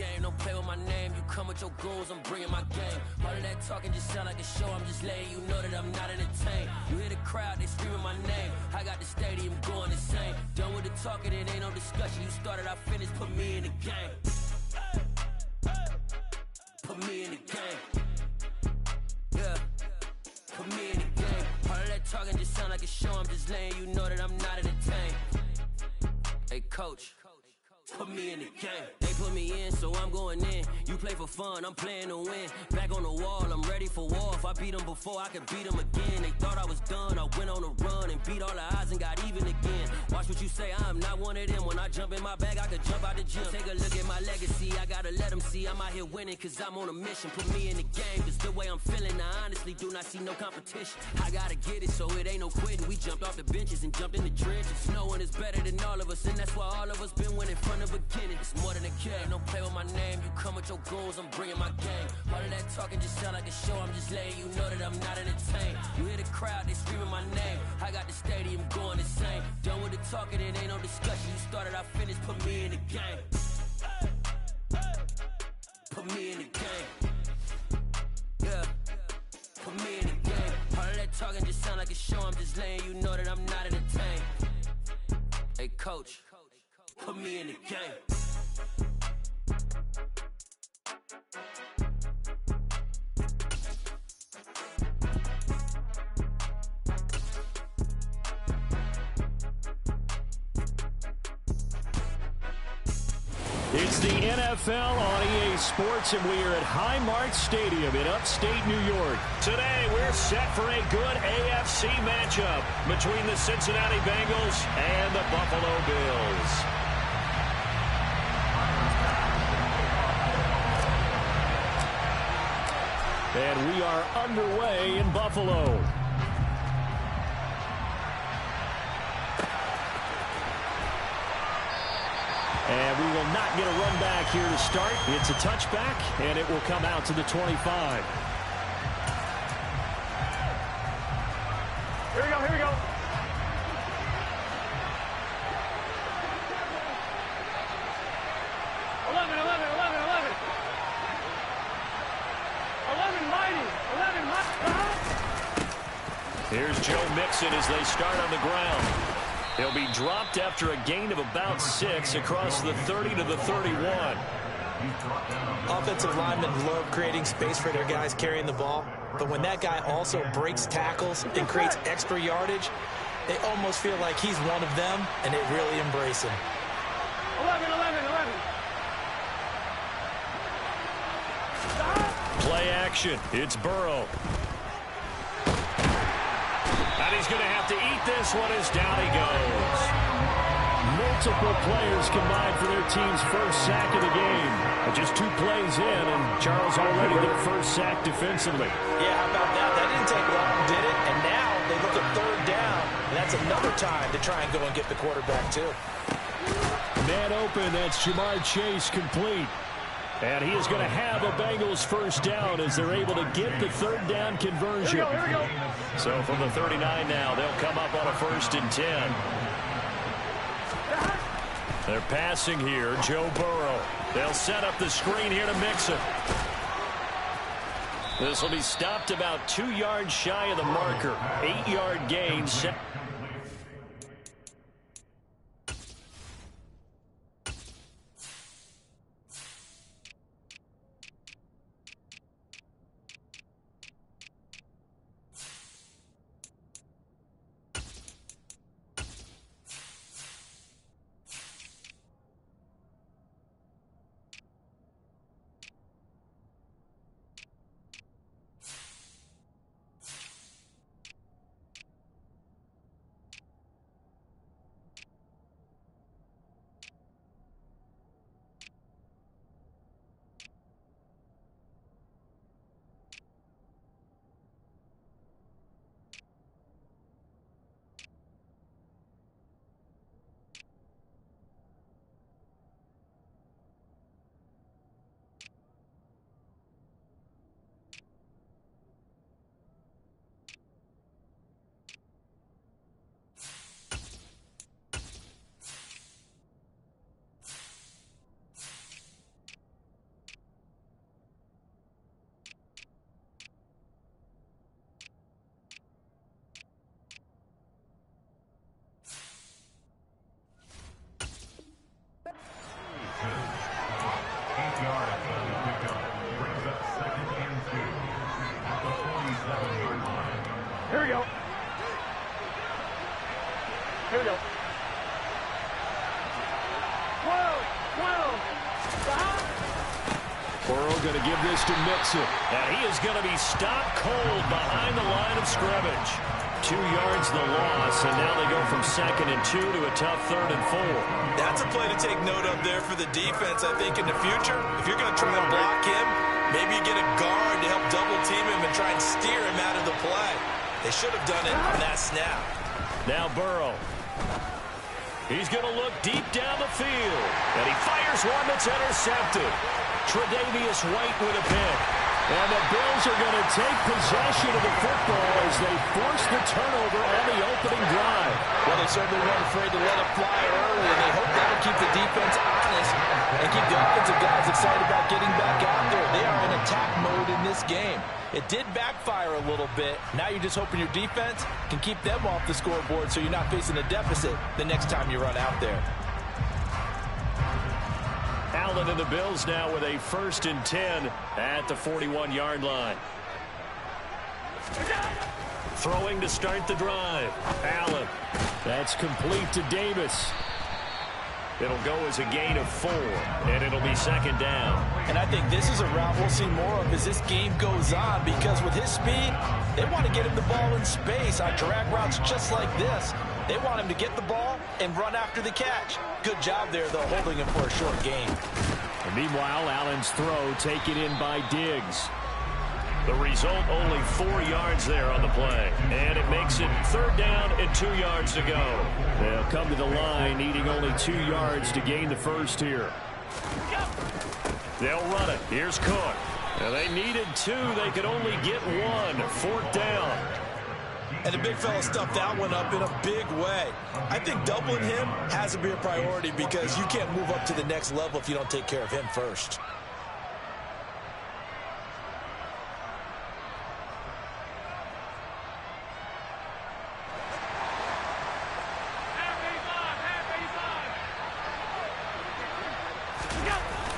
game, don't play with my name. You come with your goons, I'm bringing my game. All of that talking just sound like a show, I'm just letting you know that I'm not entertained. You hear the crowd, they screaming my name. I got the stadium going insane. Done with the talking, it ain't no discussion. You started, I finished, put me in the game. Put me in the game. Yeah, put me in the game. All of that talking just sound like a show, I'm just letting you know that I'm not entertained. Hey coach, put me in the game. They put me in, so I'm going in. You play for fun, I'm playing to win. Back on the wall, I'm ready for war. If I beat them before, I could beat them again. They thought I was done, I went on a run and beat all the odds and got even again. Watch what you say, I'm not one of them. When I jump in my bag, I could jump out the gym. Take a look at my legacy, I gotta let them see I'm out here winning, cause I'm on a mission. Put me in the game, cause the way I'm feeling, I honestly do not see no competition. I gotta get it, so it ain't no quitting. We jumped off the benches and jumped in the trenches. No one is better than all of us, and that's why all of us been winning from the beginning. It's more than a game, don't play with my name. You come with your goons, I'm bringing my game. All of that talking just sound like a show, I'm just letting you know that I'm not entertained. You hear the crowd, they screaming my name. I got the stadium going insane. Done with the talking, it ain't no discussion. You started, I finished, put me in the game. Put me in the game. Yeah, put me in the game. All of that talking just sound like a show, I'm just letting you know that I'm not entertained. Hey coach, put me in the game. It's the NFL on EA Sports, and we are at Highmark Stadium in upstate New York. Today, we're set for a good AFC matchup between the Cincinnati Bengals and the Buffalo Bills. And we are underway in Buffalo. And we will not get a run back here to start. It's a touchback, and it will come out to the 25. Here we go, here we go. Here's Joe Mixon as they start on the ground. He'll be dropped after a gain of about 6 across the 30 to the 31. Offensive linemen love creating space for their guys carrying the ball, but when that guy also breaks tackles and creates extra yardage, they almost feel like he's one of them, and they really embrace him. 11. Play action. It's Burrow. And he's going to have to eat this one as down he goes. Multiple players combined for their team's first sack of the game. Just 2 plays in, and Charles already their first sack defensively. Yeah, how about that? That didn't take long, did it? And now they look at 3rd down, and that's another time to try and go and get the quarterback, too. Man open, that's Jamar Chase complete. And he is going to have a Bengals first down as they're able to get the 3rd down conversion. Here we go. So from the 39 now, they'll come up on a 1st and 10. They're passing here, Joe Burrow. They'll set up the screen here to Mixon. This will be stopped about 2 yards shy of the marker. 8-yard gain. Burrow going to give this to Mixon. And he is going to be stopped cold behind the line of scrimmage. 2 yards the loss, and now they go from 2nd and 2 to a tough 3rd and 4. That's a play to take note of there for the defense. I think in the future, if you're going to try and block him, maybe you get a guard to help double team him and try and steer him out of the play. They should have done it on that snap. Now Burrow. He's going to look deep down the field, and he fires one that's intercepted. Tre'Davious White with a pick. And the Bills are going to take possession of the football as they force the turnover on the opening drive. Well, they certainly weren't afraid to let it fly early, and they hope that'll keep the defense honest and keep the offensive guys excited about getting back out there. They are in attack mode in this game. It did backfire a little bit. Now you're just hoping your defense can keep them off the scoreboard so you're not facing a deficit the next time you run out there. Allen and the Bills now with a 1st and 10 at the 41-yard line. Throwing to start the drive. Allen. That's complete to Davis. It'll go as a gain of 4, and it'll be 2nd down. And I think this is a route we'll see more of as this game goes on, because with his speed, they want to get him the ball in space on drag routes just like this. They want him to get the ball and run after the catch. Good job there, though, holding him for a short gain. And meanwhile, Allen's throw taken in by Diggs. The result, only 4 yards there on the play. And it makes it 3rd down and 2 yards to go. They'll come to the line, needing only 2 yards to gain the first here. They'll run it. Here's Cook. Now they needed 2. They could only get 1. 4th down. And the big fella stuffed that one up in a big way. I think doubling him has to be a priority, because you can't move up to the next level if you don't take care of him first.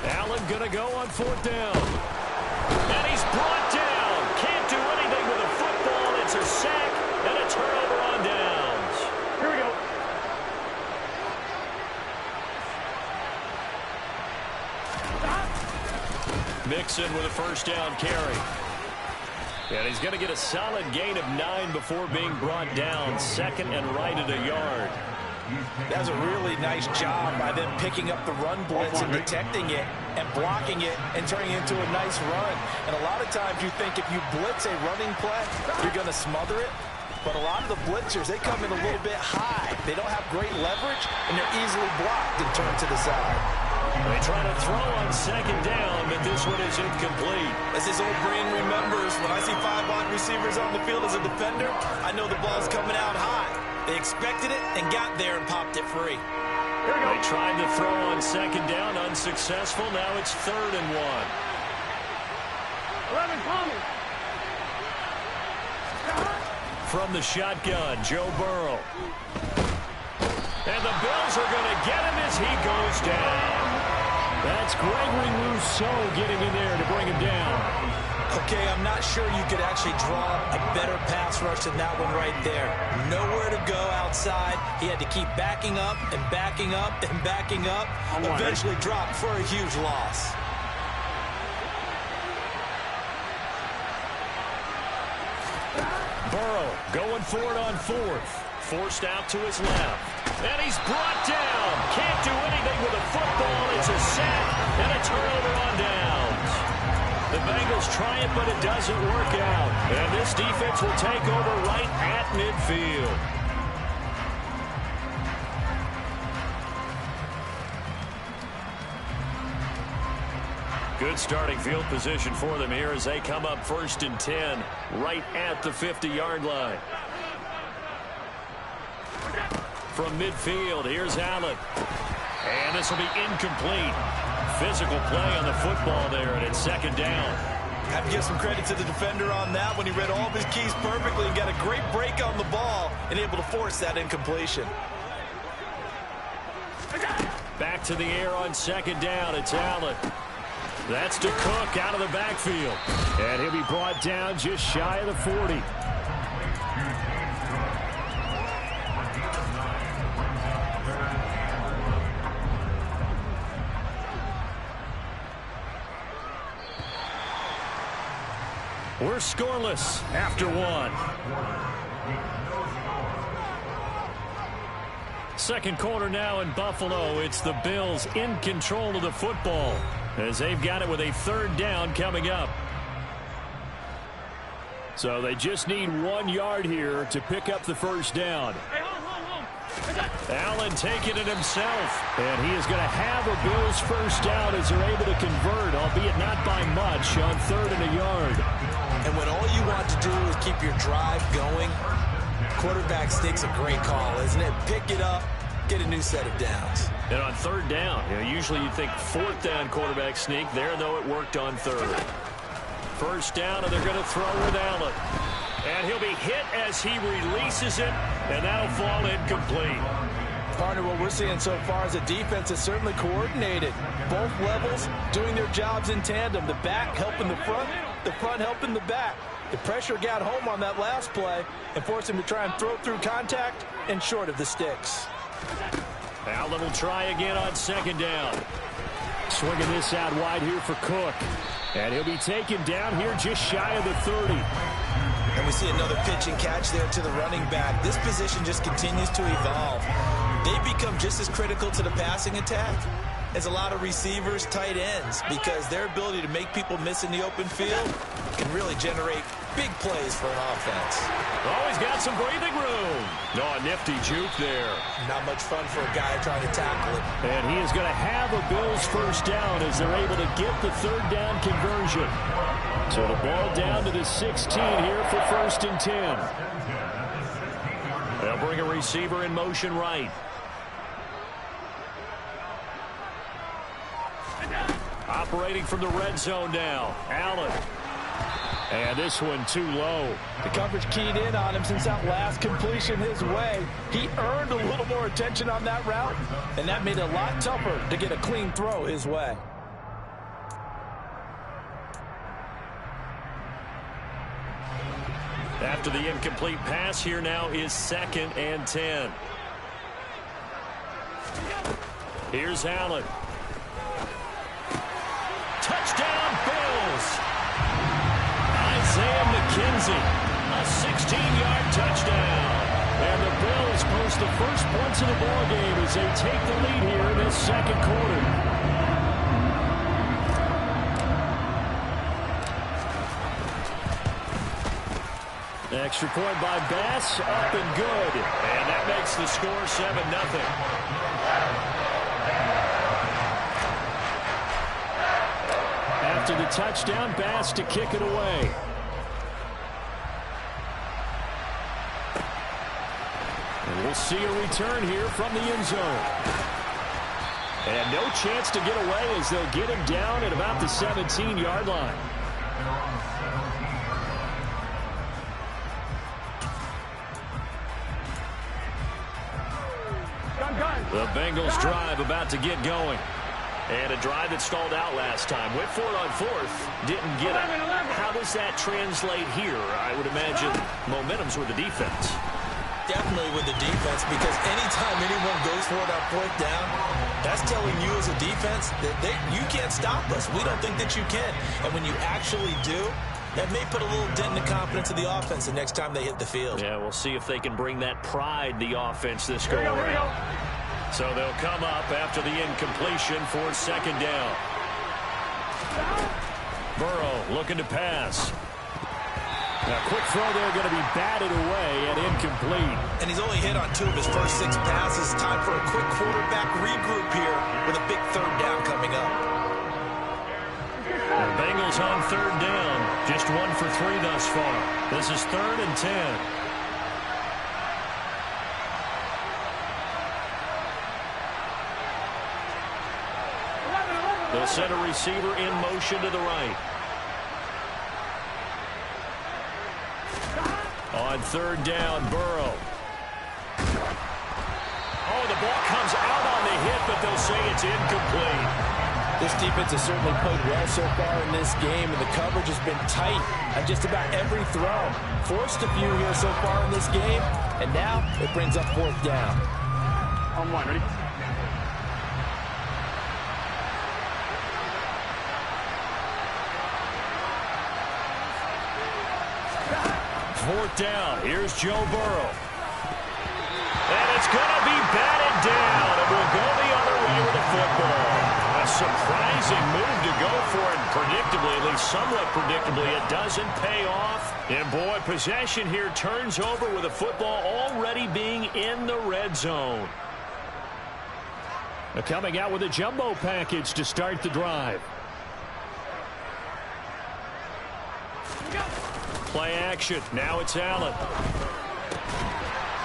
Allen gonna go on 4th down. And he's brought down. Can't do anything with a football. It's a sack and a turnover on downs. Here we go. Mixon with a 1st down carry. And he's going to get a solid gain of 9 before being brought down. 2nd and right at a yard. That's a really nice job by them picking up the run blitz and detecting it and blocking it and turning it into a nice run. And a lot of times you think if you blitz a running play, you're going to smother it. But a lot of the blitzers, they come in a little bit high. They don't have great leverage, and they're easily blocked and turned to the side. They try to throw on 2nd down, but this one is incomplete. As his old brain remembers, when I see 5 wide receivers on the field as a defender, I know the ball's coming out high. They expected it and got there and popped it free. They tried to throw on 2nd down, unsuccessful. Now it's 3rd and 1. 11, call me. From the shotgun, Joe Burrow. And the Bills are going to get him as he goes down. That's Gregory Rousseau getting in there to bring him down. Okay, I'm not sure you could actually draw a better pass rush than that one right there. Nowhere to go outside. He had to keep backing up and backing up and backing up. Eventually dropped for a huge loss. Burrow going for it on 4th. Forced out to his left. And he's brought down. Can't do anything with a football. It's a sack and a turnover on downs. The Bengals try it, but it doesn't work out. And this defense will take over right at midfield. Good starting field position for them here as they come up 1st and 10 right at the 50-yard line. From midfield, here's Allen. And this will be incomplete. Physical play on the football there, and it's 2nd down. I have to give some credit to the defender on that when he read all of his keys perfectly and got a great break on the ball and able to force that incompletion. Back to the air on 2nd down. It's Allen. That's to Cook out of the backfield. And he'll be brought down just shy of the 40. We're scoreless after one. Second quarter now in Buffalo. It's the Bills in control of the football as they've got it with a third down coming up. So they just need 1 yard here to pick up the first down. Allen taking it himself, and he is going to have a Bills first down as they're able to convert, albeit not by much, on 3rd and a yard. And when all you want to do is keep your drive going, quarterback sneak's a great call, isn't it? Pick it up, get a new set of downs. And on 3rd down, usually you'd think 4th down quarterback sneak. There, though, it worked on 3rd. First down, and they're going to throw with Allen. And he'll be hit as he releases it, and that'll fall incomplete. Partner, what we're seeing so far is a defense is certainly coordinated. Both levels doing their jobs in tandem. The back helping the front helping the back. The pressure got home on that last play and forced him to try and throw through contact and short of the sticks. Allen will try again on 2nd down. Swinging this out wide here for Cook. And he'll be taken down here just shy of the 30. And we see another pitch and catch there to the running back. This position just continues to evolve. They become just as critical to the passing attack as a lot of receivers, tight ends, because their ability to make people miss in the open field can really generate big plays for an offense. Always got some breathing room. No, a nifty juke there. Not much fun for a guy trying to tackle it. And he is going to have a Bills first down as they're able to get the 3rd down conversion. So the ball down to the 16 here for 1st and 10. They'll bring a receiver in motion right. Operating from the red zone now. Allen. And this one too low. The coverage keyed in on him since that last completion his way. He earned a little more attention on that route, and that made it a lot tougher to get a clean throw his way. After the incomplete pass, here now is 2nd and 10. Here's Allen. Touchdown, Bills! Isaiah McKenzie, a 16-yard touchdown. And the Bills post the first points of the ball game as they take the lead here in this 2nd quarter. Extra point by Bass, up and good. And that makes the score 7-0. After the touchdown, Bass to kick it away. And we'll see a return here from the end zone. And no chance to get away as they'll get him down at about the 17-yard line. The Bengals drive about to get going. And a drive that stalled out last time. Went for it on 4th. Didn't get it. How does that translate here? I would imagine momentum's with the defense. Definitely with the defense, because anytime anyone goes for it on 4th down, that's telling you as a defense that you can't stop us. We don't think that you can. And when you actually do, that may put a little dent in the confidence of the offense the next time they hit the field. Yeah, we'll see if they can bring that pride, the offense, this go around. So they'll come up after the incompletion for 2nd down. Burrow looking to pass. A quick throw there going to be batted away and incomplete. And he's only hit on 2 of his first 6 passes. Time for a quick quarterback regroup here with a big 3rd down coming up. The Bengals on 3rd down. Just 1 for 3 thus far. This is 3rd and 10. They'll send a receiver in motion to the right. On 3rd down, Burrow. Oh, the ball comes out on the hit, but they'll say it's incomplete. This defense has certainly played well so far in this game, and the coverage has been tight on just about every throw. Forced a few here so far in this game, and now it brings up 4th down. On 1, ready? fourth down. Here's Joe Burrow. And it's going to be batted down. It will go the other way with the football. A surprising move to go for it. Predictably, at least somewhat predictably, it doesn't pay off. And boy, possession here turns over with the football already being in the red zone. They're coming out with a jumbo package to start the drive. Play action. Now it's Allen.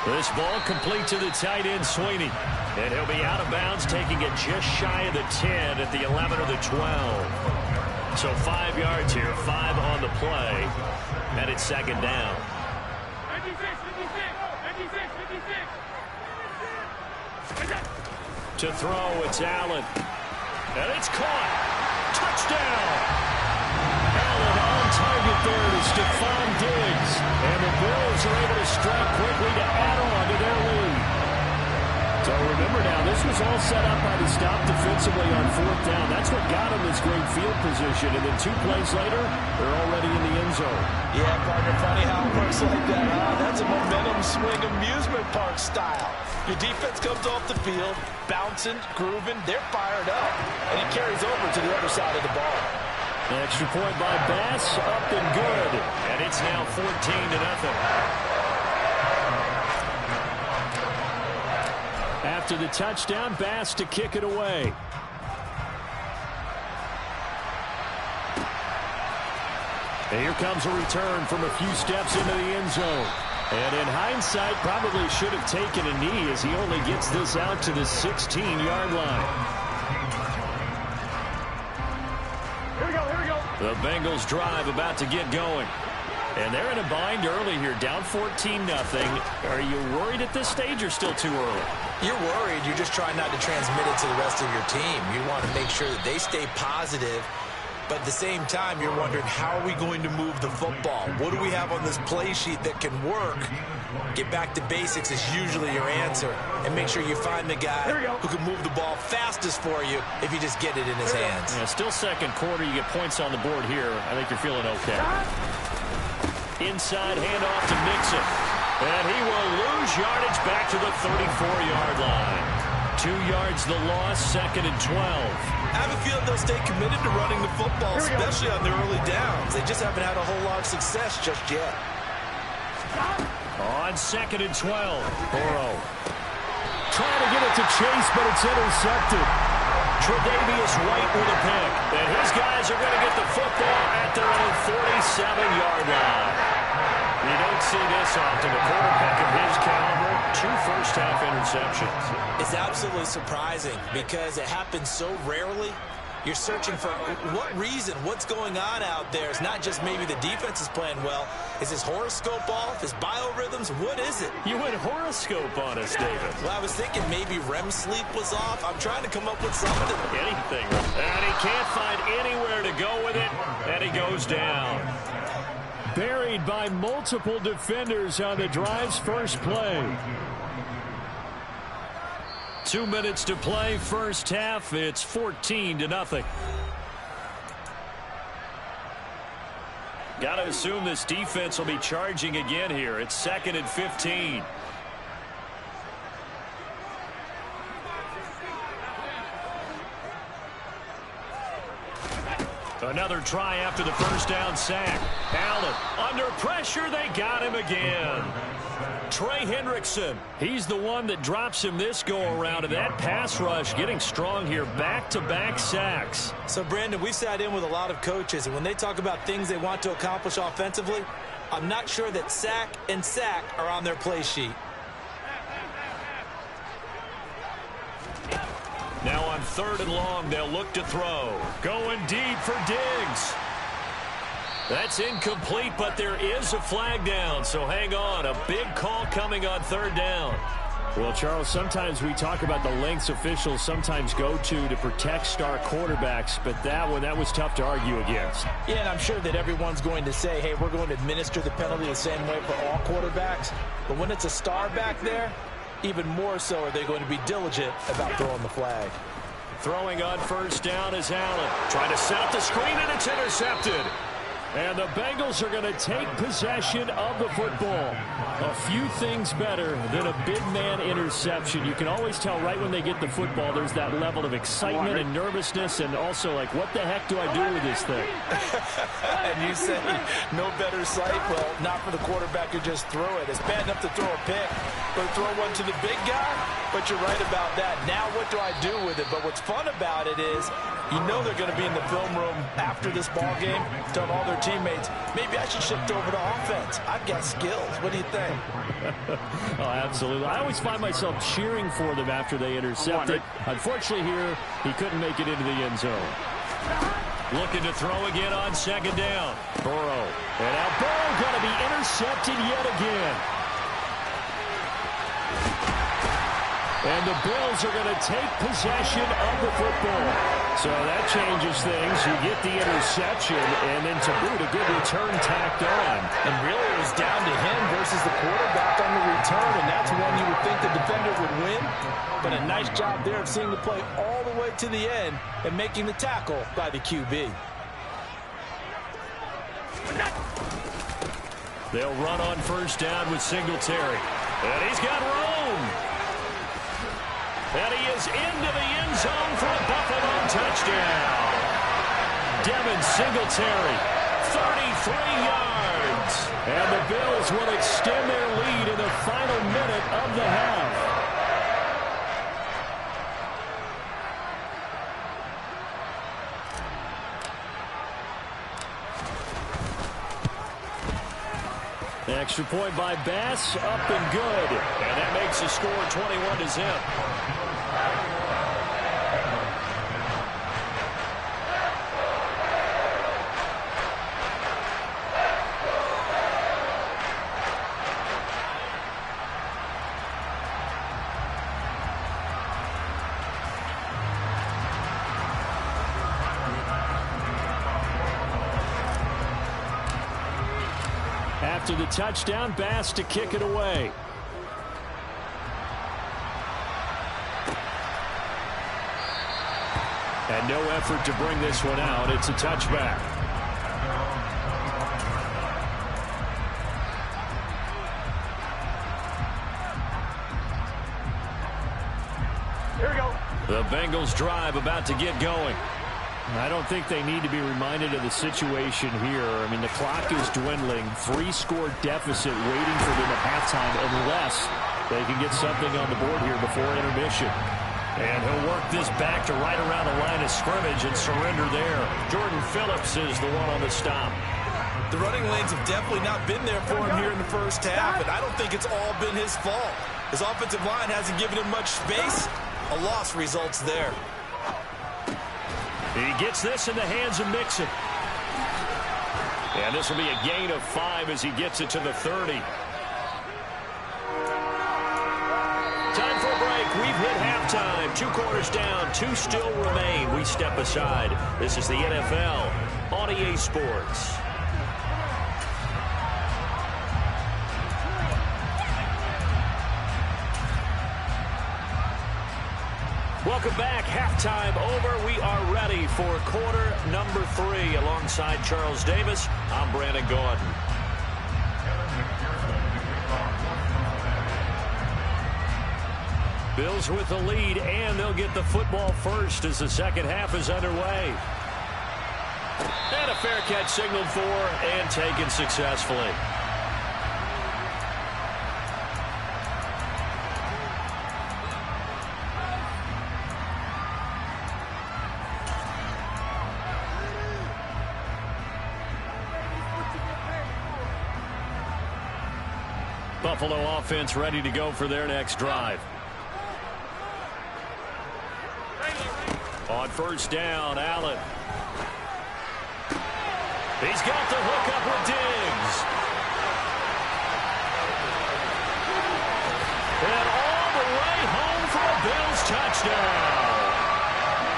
This ball complete to the tight end, Sweeney. And he'll be out of bounds, taking it just shy of the 10 at the 11 or the 12. So 5 yards here, 5 on the play. And it's second down. 56, 56, 56. To throw, it's Allen. And it's caught. Touchdown. Allen on target there to Stephon Diggs. And the Bills are able to strike quickly to add on to their lead. So remember now, this was all set up by the stop defensively on fourth down. That's what got them this great field position. And then 2 plays later, they're already in the end zone. Yeah, partner, funny how it works like that. That's a momentum swing amusement park style. Your defense comes off the field, bouncing, grooving, they're fired up. And it carries over to the other side of the ball. An extra point by Bass, up and good. And it's now 14-0. After the touchdown, Bass to kick it away. And here comes a return from a few steps into the end zone. And in hindsight, probably should have taken a knee as he only gets this out to the 16-yard line. Here we go. The Bengals drive about to get going. And they're in a bind early here, down 14-0. Are you worried at this stage or still too early? You're worried. You're just trying not to transmit it to the rest of your team. You want to make sure that they stay positive. But at the same time, you're wondering, how are we going to move the football? What do we have on this play sheet that can work? Get back to basics is usually your answer. And make sure you find the guy who can move the ball fastest for you if you just get it in his hands. Yeah, still second quarter. You get points on the board here. I think you're feeling okay. Inside handoff to Mixon. And he will lose yardage back to the 34-yard line. 2 yards the loss, second and 12. I have a feeling they'll stay committed to running the football, especially on their early downs. They just haven't had a whole lot of success just yet. On second and 12, Burrow. Trying to get it to Chase, but it's intercepted. Tre'Davious White with a pick. And his guys are going to get the football at their own 47-yard line. You don't see this often. A quarterback of his caliber, 2 first-half interceptions. It's absolutely surprising because it happens so rarely. You're searching for what reason, what's going on out there. It's not just maybe the defense is playing well. Is his horoscope off? His biorhythms? What is it? You went horoscope on us, David. Well, I was thinking maybe REM sleep was off. I'm trying to come up with something. Anything. And he can't find anywhere to go with it, and he goes down. Buried by multiple defenders on the drive's first play. 2 minutes to play, first half. It's 14-0. Got to assume this defense will be charging again here. It's second and 15. Another try after the first down sack. Allen under pressure. They got him again. Trey Hendrickson, he's the one that drops him this go-around, and that pass rush getting strong here, back-to-back sacks. So, Brandon, we've sat in with a lot of coaches, and when they talk about things they want to accomplish offensively, I'm not sure that sack and sack are on their play sheet. Now on third and long, they'll look to throw. Going deep for Diggs. That's incomplete, but there is a flag down, so hang on. A big call coming on third down. Well, Charles, sometimes we talk about the lengths officials sometimes go to protect star quarterbacks, but that was tough to argue against. Yeah, and I'm sure that everyone's going to say, hey, we're going to administer the penalty the same way for all quarterbacks. But when it's a star back there, even more so are they going to be diligent about throwing the flag. Throwing on first down is Allen. Trying to set up the screen, and it's intercepted. And the Bengals are going to take possession of the football. A few things better than a big man interception. You can always tell right when they get the football, there's that level of excitement and nervousness, and also like, what the heck do I do with this thing? And you say no better sight? Well, not for the quarterback to just throw it. It's bad enough to throw a pick, but throw one to the big guy? But you're right about that. Now what do I do with it? But what's fun about it is you know they're going to be in the film room after this ball game, telling all their teammates, maybe I should shift over to offense. I've got skills. What do you think? Oh, absolutely. I always find myself cheering for them after they intercept it. Unfortunately here, he couldn't make it into the end zone. Looking to throw again on second down. Burrow. And now Burrow going to be intercepted yet again. And the Bills are going to take possession of the football. So that changes things. You get the interception, and then to boot, a good return tacked on. And really it was down to him versus the quarterback on the return, and that's one you would think the defender would win. But a nice job there of seeing the play all the way to the end and making the tackle by the QB. They'll run on first down with Singletary. And he's got room. And he is into the end zone for a Buffalo touchdown. Devin Singletary, 33 yards. And the Bills will extend their lead in the final minute of the half. The extra point by Bass, up and good. And that makes the score 21-0. After the touchdown, Bass to kick it away. And no effort to bring this one out. It's a touchback. Here we go. The Bengals drive about to get going. I don't think they need to be reminded of the situation here. I mean, the clock is dwindling. 3-score deficit waiting for them at halftime unless they can get something on the board here before intermission. And he'll work this back to right around the line of scrimmage and surrender there. Jordan Phillips is the one on the stop. The running lanes have definitely not been there for him here in the first half, and I don't think it's all been his fault. His offensive line hasn't given him much space. A loss results there. He gets this in the hands of Mixon. And this will be a gain of 5 as he gets it to the 30. Time for a break. We've hit halftime. 2 quarters down. 2 still remain. We step aside. This is the NFL on EA Sports. Welcome back. Halftime over. We are ready for quarter number 3. Alongside Charles Davis, I'm Brandon Gordon. Bills with the lead, and they'll get the football first as the second half is underway. And a fair catch signaled for and taken successfully. Buffalo offense ready to go for their next drive. On first down, Allen. He's got the hook up with Diggs. And all the way home for a Bills touchdown.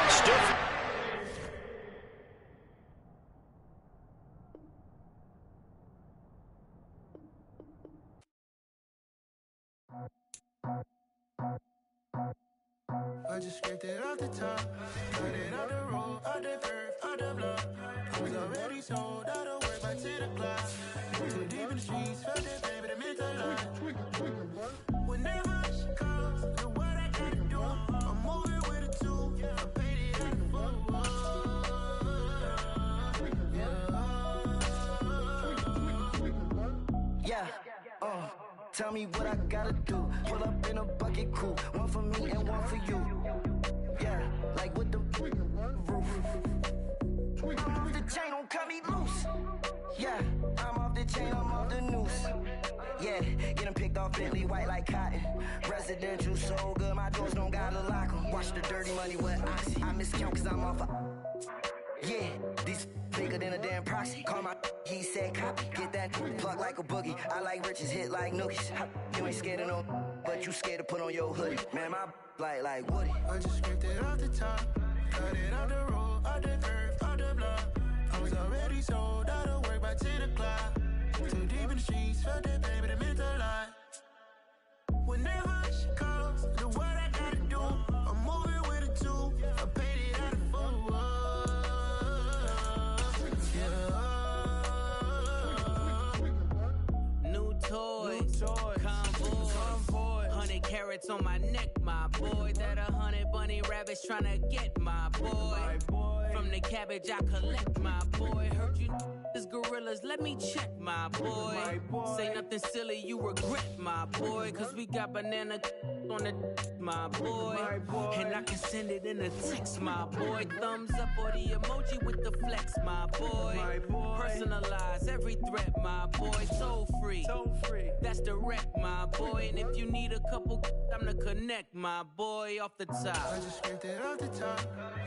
Stiff. I just scraped it off the top, cut it out the road, out the curve, out the block. Was already sold, out of work. back to the clock. Too deep in the streets, felt that baby, that meant a lot. Whenever she calls, the what I gotta do, I'm moving with a two. I paid it at the full. Yeah, tell me what I gotta do. Pull up in a bucket crew, one for me and one for you. Yeah, like with the roof. I'm off the chain, don't cut me loose. Yeah, I'm off the chain, I'm off the noose. Yeah, getting picked off Bentley white like cotton. Residential so good, my doors don't gotta lock 'em. Watch the dirty money with oxy. I miscount cause I'm off yeah, these bigger than a damn proxy. Call my he said copy. Get that plug like a boogie. I like riches, hit like nookies. You ain't scared of no, but you scared to put on your hoodie. Man, my like Woody. I just scraped it off the top. Cut it out the road, out the curve, out the block. I was already sold out of work by 10 o'clock. Too deep in the streets, felt that baby, that meant a lot. Whenever she calls, the what I gotta do, I'm moving with a two. I paid it out of full. New toys, convoy, 100 carats on my neck, my boy. That 100 bunny rabbits tryna get my boy. From the cabbage I collect, my boy. Heard you is gorillas, let me check, my boy. Say nothing silly, you regret, my boy. Cause we got banana on the my boy. And I can send it in a text, my boy. Thumbs up or the emoji with the flex, my boy. Personalize every threat, my boy. Toll free, that's direct, my boy. And if you need a couple, I'm to connect, my boy, off the top. I just scraped it off the top.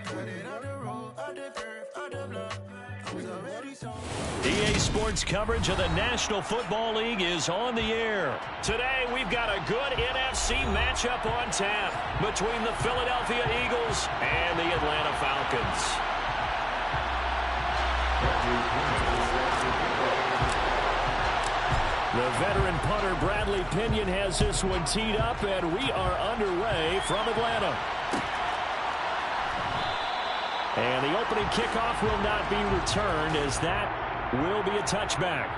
Cut it out the road, out the curve, out the block. I was already sold. EA Sports coverage of the National Football League is on the air. Today, we've got a good NFC matchup on tap between the Philadelphia Eagles and the Atlanta Falcons. The veteran punter Bradley Pinion has this one teed up, and we are underway from Atlanta. And the opening kickoff will not be returned, as that will be a touchback.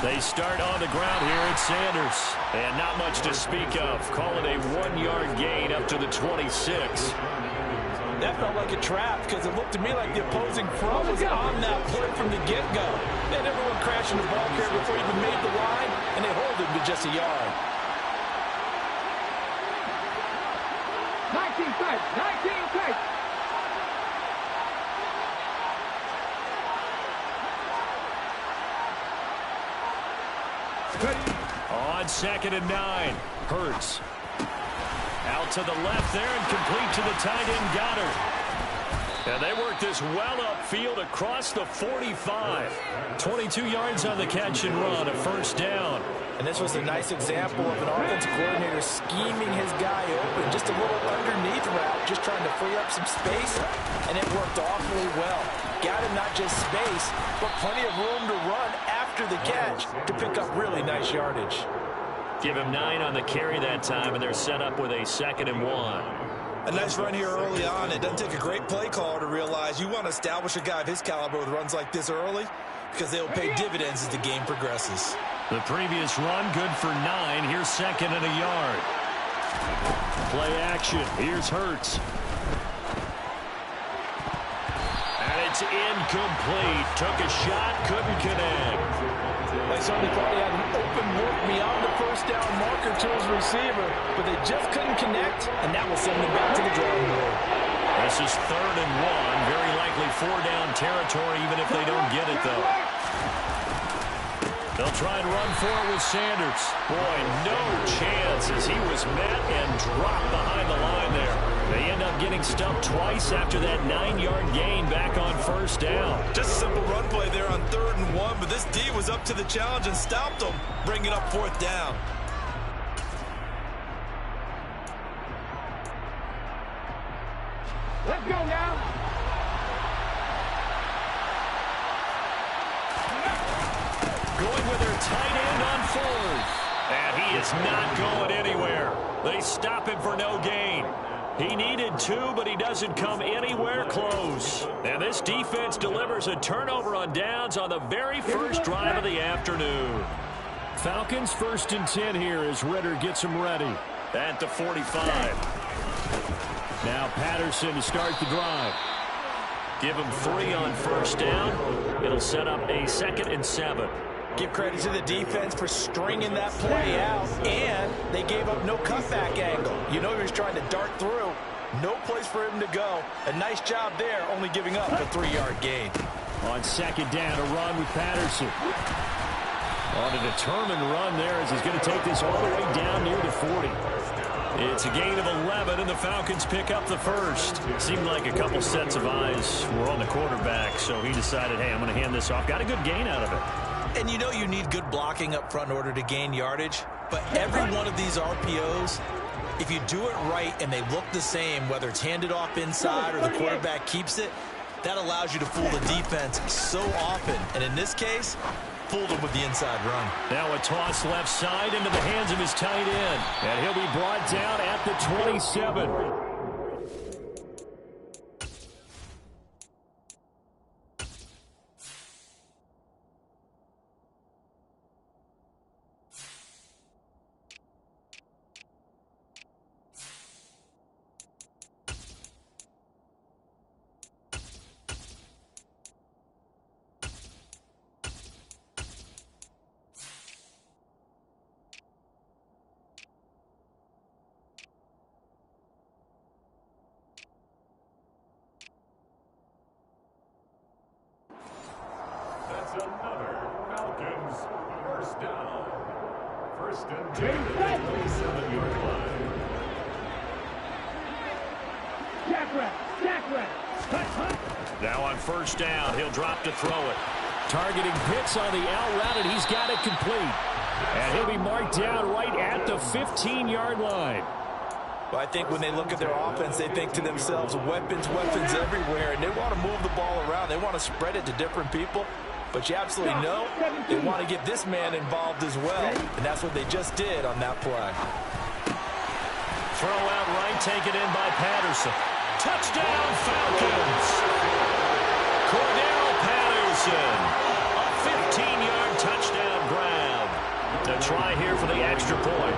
They start on the ground here at Sanders. And not much to speak of. Call it a 1-yard gain up to the 26. That felt like a trap because it looked to me like the opposing front was on that play from the get-go. They had everyone crashing the ball carrier before he even made the line, and they hold him to just a yard. 19 plays, 19 plays. On 2nd and 9, Hurts. Out to the left there and complete to the tight end Goddard. And they work this well upfield across the 45. 22 yards on the catch and run, a first down. And this was a nice example of an offensive coordinator scheming his guy open. Just a little underneath route, just trying to free up some space, and it worked awfully well. Got him not just space, but plenty of room to run after the catch to pick up really nice yardage. Give him 9 on the carry that time, and they're set up with a 2nd and 1. A nice run here early on. It doesn't take a great play caller to realize you want to establish a guy of his caliber with runs like this early because they'll pay dividends as the game progresses. The previous run, good for 9. Here's 2nd and a yard. Play action. Here's Hurts. And it's incomplete. Took a shot, couldn't connect. They certainly thought he had an open look beyond the first down marker to his receiver, but they just couldn't connect, and that will send them back to the drawing board. This is 3rd and 1. Very likely 4-down territory, even if they don't get it, though. They'll try and run for it with Sanders. Boy, no chance as he was met and dropped behind the line there. They end up getting stumped twice after that 9-yard gain back on 1st down. Just a simple run play there on 3rd and 1, but this D was up to the challenge and stopped them, bringing up 4th down. Let's go now. Going with their tight end on fourth. And he is not going anywhere. They stop him for no gain. He needed 2, but he doesn't come anywhere close. And this defense delivers a turnover on downs on the very first drive of the afternoon. Falcons 1st and 10 here as Ritter gets them ready. At the 45. Now Patterson to start the drive. Give him 3 on first down. It'll set up a 2nd and 7. Give credit to the defense for stringing that play out, and they gave up no cutback angle. You know he was trying to dart through. No place for him to go. A nice job there, only giving up a 3-yard gain. On 2nd down, a run with Patterson. On a determined run there as he's going to take this all the way down near the 40. It's a gain of 11, and the Falcons pick up the first. It seemed like a couple sets of eyes were on the quarterback, so he decided, hey, I'm going to hand this off. Got a good gain out of it. And you know you need good blocking up front in order to gain yardage. But every one of these RPOs, if you do it right and they look the same, whether it's handed off inside or the quarterback keeps it, that allows you to fool the defense so often. And in this case, fooled him with the inside run. Now a toss left side into the hands of his tight end. And he'll be brought down at the 27. Another Falcons first down. 1st and 10 at the 27-yard line. Now on first down, he'll drop to throw it. Targeting Pitts on the out route, and he's got it complete. And he'll be marked down right at the 15-yard line. Well, I think when they look at their offense, they think to themselves, weapons everywhere, and they want to move the ball around. They want to spread it to different people. But you absolutely know they want to get this man involved as well, and that's what they just did on that play. Throw out right, taken in by Patterson. Touchdown, Falcons! Cordell Patterson, a 15-yard touchdown grab. A try here for the extra point.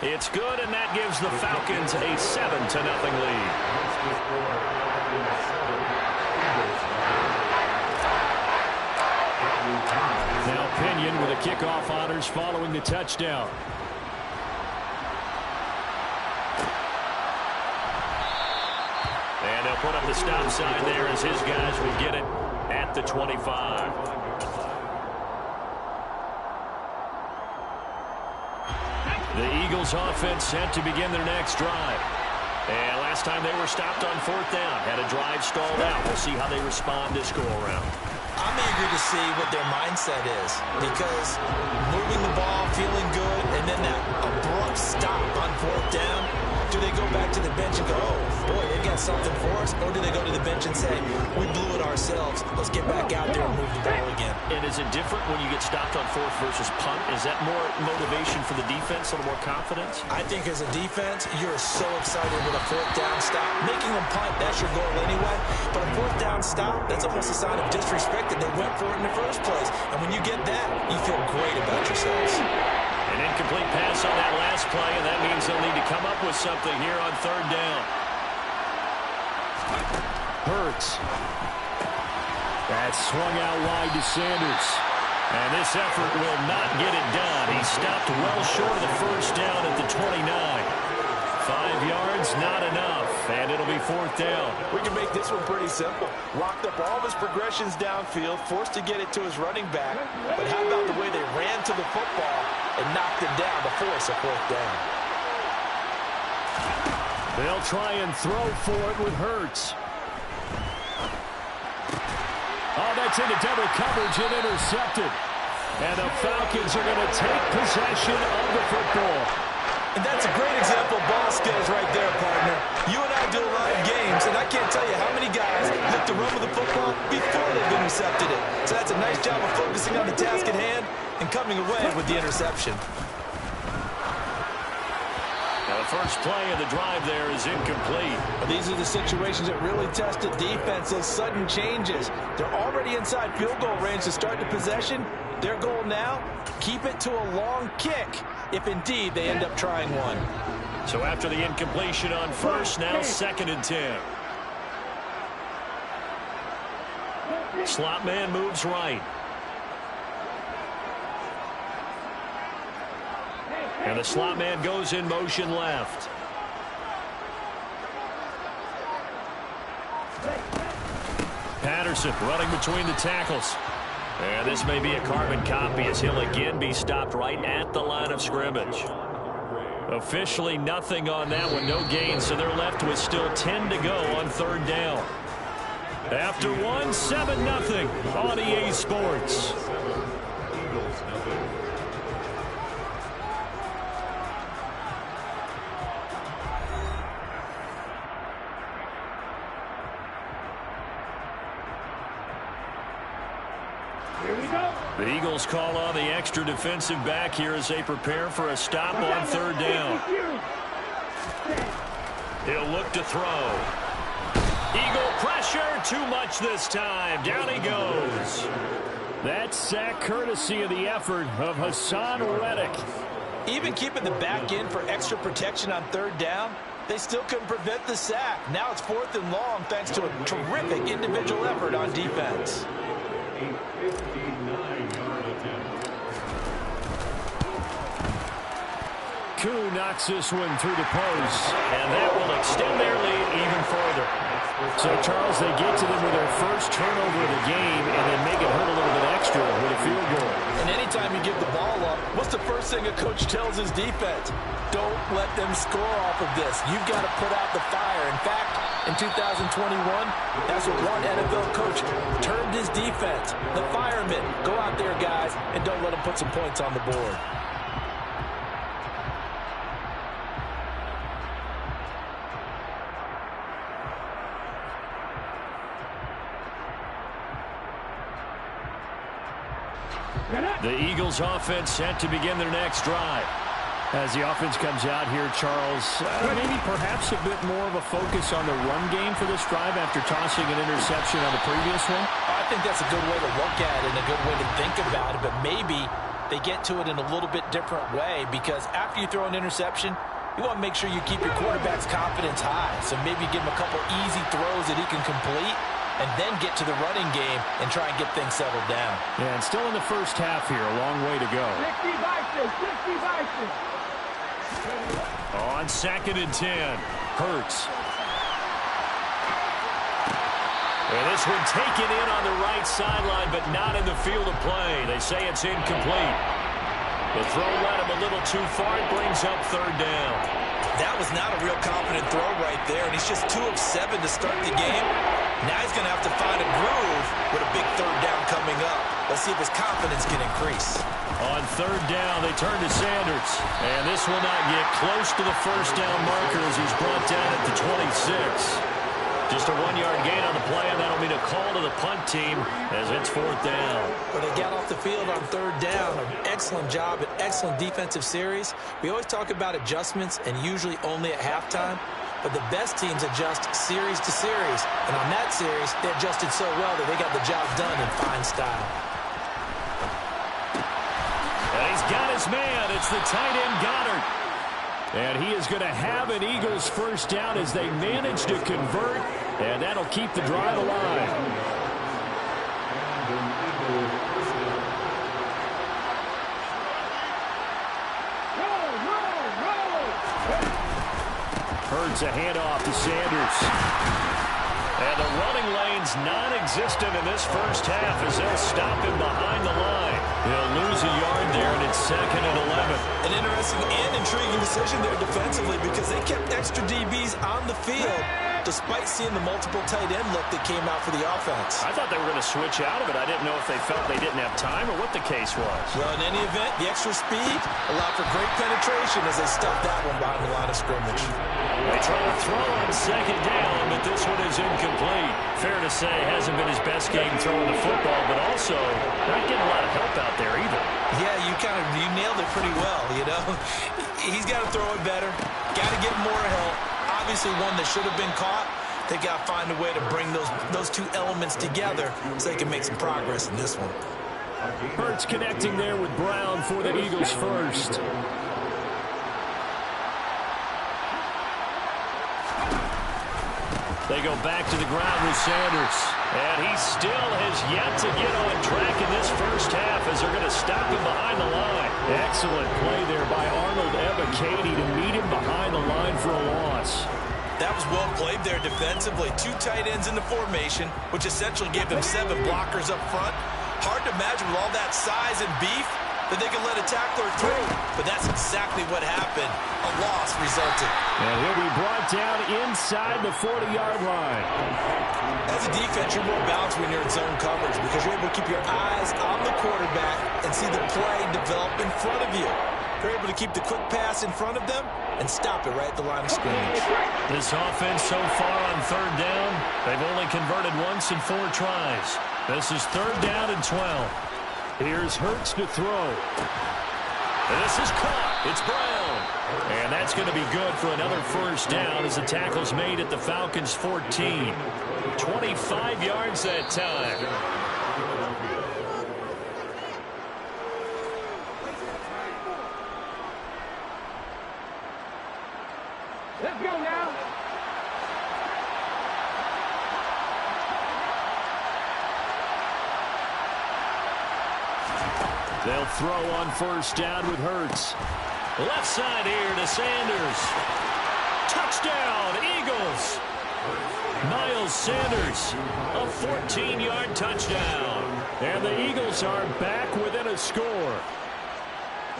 It's good, and that gives the Falcons a 7-0 lead. Now Pinion with the kickoff honors following the touchdown. And they'll put up the stop sign there as his guys will get it at the 25. The Eagles offense set to begin their next drive. And last time they were stopped on 4th down, had a drive stalled out. We'll see how they respond this go-around. I'm eager to see what their mindset is, because moving the ball, feeling good, and then that abrupt stop on 4th down, do they go back to the bench and go, oh, boy, they got something for us? Or do they go to the bench and say, we blew it ourselves, let's get back out there and move the ball again? And is it different when you get stopped on 4th versus punt? Is that more motivation for the defense, a little more confidence? I think as a defense, you're so excited with a 4th down stop. Making them punt, that's your goal anyway. But a 4th down stop, that's almost a sign of disrespect that they went for it in the first place. And when you get that, you feel great about yourselves. An incomplete pass on that last play, and that means they'll need to come up with something here on 3rd down. Hurts. That's swung out wide to Sanders. And this effort will not get it done. He stopped well short of the first down at the 29. 5 yards, not enough, and it'll be 4th down. We can make this one pretty simple. Locked up all of his progressions downfield, forced to get it to his running back. But how about the way they ran to the football and knocked him down to force a 4th down? They'll try and throw for it with Hurts. Oh, that's into double coverage and intercepted. And the Falcons are going to take possession of the football. And that's a great example of ball skills right there, partner. You and I do a lot of games, and I can't tell you how many guys look to run with the football before they've intercepted it. So that's a nice job of focusing on the task at hand and coming away with the interception. Now the first play of the drive there is incomplete. Well, these are the situations that really test the defense, those sudden changes. They're already inside field goal range to start the possession. Their goal now, keep it to a long kick, if indeed they end up trying one. So after the incompletion on first, now 2nd and 10. Slot man moves right. And the slot man goes in motion left. Patterson running between the tackles. And this may be a carbon copy as he'll again be stopped right at the line of scrimmage. Officially nothing on that one, no gain, so they're left with still 10 to go on 3rd down. After one, 7-0 on EA Sports. The Eagles call on the extra defensive back here as they prepare for a stop on 3rd down. He'll look to throw. Eagle pressure, too much this time. Down he goes. That sack courtesy of the effort of Hassan Reddick. Even keeping the back in for extra protection on 3rd down, they still couldn't prevent the sack. Now it's 4th and long thanks to a terrific individual effort on defense. Koo knocks this one through the post, and that will extend their lead even further. So, Charles, they get to them with their first turnover of the game and then make it hurt a little bit extra with a field goal. And anytime you give the ball up, what's the first thing a coach tells his defense? Don't let them score off of this. You've got to put out the fire. In fact, in 2021, that's what one NFL coach termed his defense. The firemen. Go out there, guys, and don't let them put some points on the board. The Eagles offense set to begin their next drive. As the offense comes out here, Charles, maybe perhaps a bit more of a focus on the run game for this drive after tossing an interception on the previous one? I think that's a good way to look at it and a good way to think about it, but maybe they get to it in a little bit different way because after you throw an interception, you want to make sure you keep your quarterback's confidence high. So maybe give him a couple easy throws that he can complete and then get to the running game and try and get things settled down. Yeah, and still in the first half here, a long way to go. 60 Vikings. On 2nd and 10, Hurts. And this one taken in on the right sideline, but not in the field of play. They say it's incomplete. The throw led him a little too far. It brings up 3rd down. That was not a real confident throw right there, and he's just 2 of 7 to start the game. Now he's going to have to find a groove with a big 3rd down coming up. Let's see if his confidence can increase. On 3rd down, they turn to Sanders. And this will not get close to the first down marker as he's brought down at the 26. Just a 1-yard gain on the play, and that'll mean a call to the punt team as it's 4th down. Well, they got off the field on 3rd down. An excellent job, an excellent defensive series. We always talk about adjustments, and usually only at halftime. But the best teams adjust series to series. And on that series, they adjusted so well that they got the job done in fine style. And he's got his man. It's the tight end Goddard. And he is going to have an Eagles first down as they manage to convert. And that'll keep the drive alive. Hurts a handoff to Sanders. And the running lane's non-existent in this first half as they'll stop him behind the line. He'll lose a yard there, and it's 2nd and 11. An interesting and intriguing decision there defensively because they kept extra DBs on the field. despite seeing the multiple tight end look that came out for the offense. I thought they were going to switch out of it. I didn't know if they felt they didn't have time or what the case was. Well, in any event, the extra speed allowed for great penetration as they stuffed that one behind the line of scrimmage. They try to throw on second down, but this one is incomplete. Fair to say, hasn't been his best game throwing the football, but also not getting a lot of help out there either. Yeah, you nailed it pretty well, you know. He's got to throw it better, got to get more help. Obviously one that should have been caught. They got to find a way to bring those two elements together so they can make some progress in this one. Hurts connecting there with Brown for the Eagles first. They go back to the ground with Sanders. And he still has yet to get on track in this first half as they're going to stop him behind the line. Excellent play there by Arnold Ebiketie to meet him behind the line for a loss. That was well played there defensively. 2 tight ends in the formation, which essentially gave them 7 blockers up front. Hard to imagine with all that size and beef that they could let a tackler through. But that's exactly what happened. A loss resulted. And he'll be brought down inside the 40-yard line. As a defense, you're more balanced when you're in zone coverage because you're able to keep your eyes on the quarterback and see the play develop in front of you. You're able to keep the quick pass in front of them and stop it right at the line of scrimmage. This offense so far on third down, they've only converted once in 4 tries. This is third down and 12. Here's Hurts to throw. This is caught. It's Brown. And that's going to be good for another first down as the tackle's made at the Falcons' 14. 25 yards that time. Let's go now. They'll throw on first down with Hurts. Left side here to Sanders. Touchdown, Eagles. Miles Sanders, a 14-yard touchdown. And the Eagles are back within a score.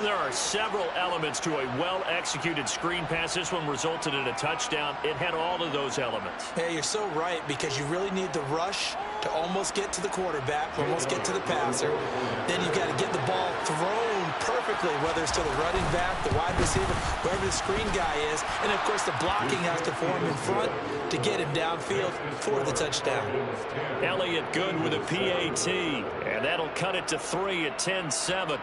There are several elements to a well-executed screen pass. This one resulted in a touchdown. It had all of those elements. Yeah, you're so right because you really need the rush to almost get to the quarterback, almost get to the passer. Then you've got to get the ball thrown perfectly, whether it's to the running back, the wide receiver, wherever the screen guy is. And, of course, the blocking has to form in front to get him downfield for the touchdown. Elliott good with a PAT, and that'll cut it to 3 at 10-7.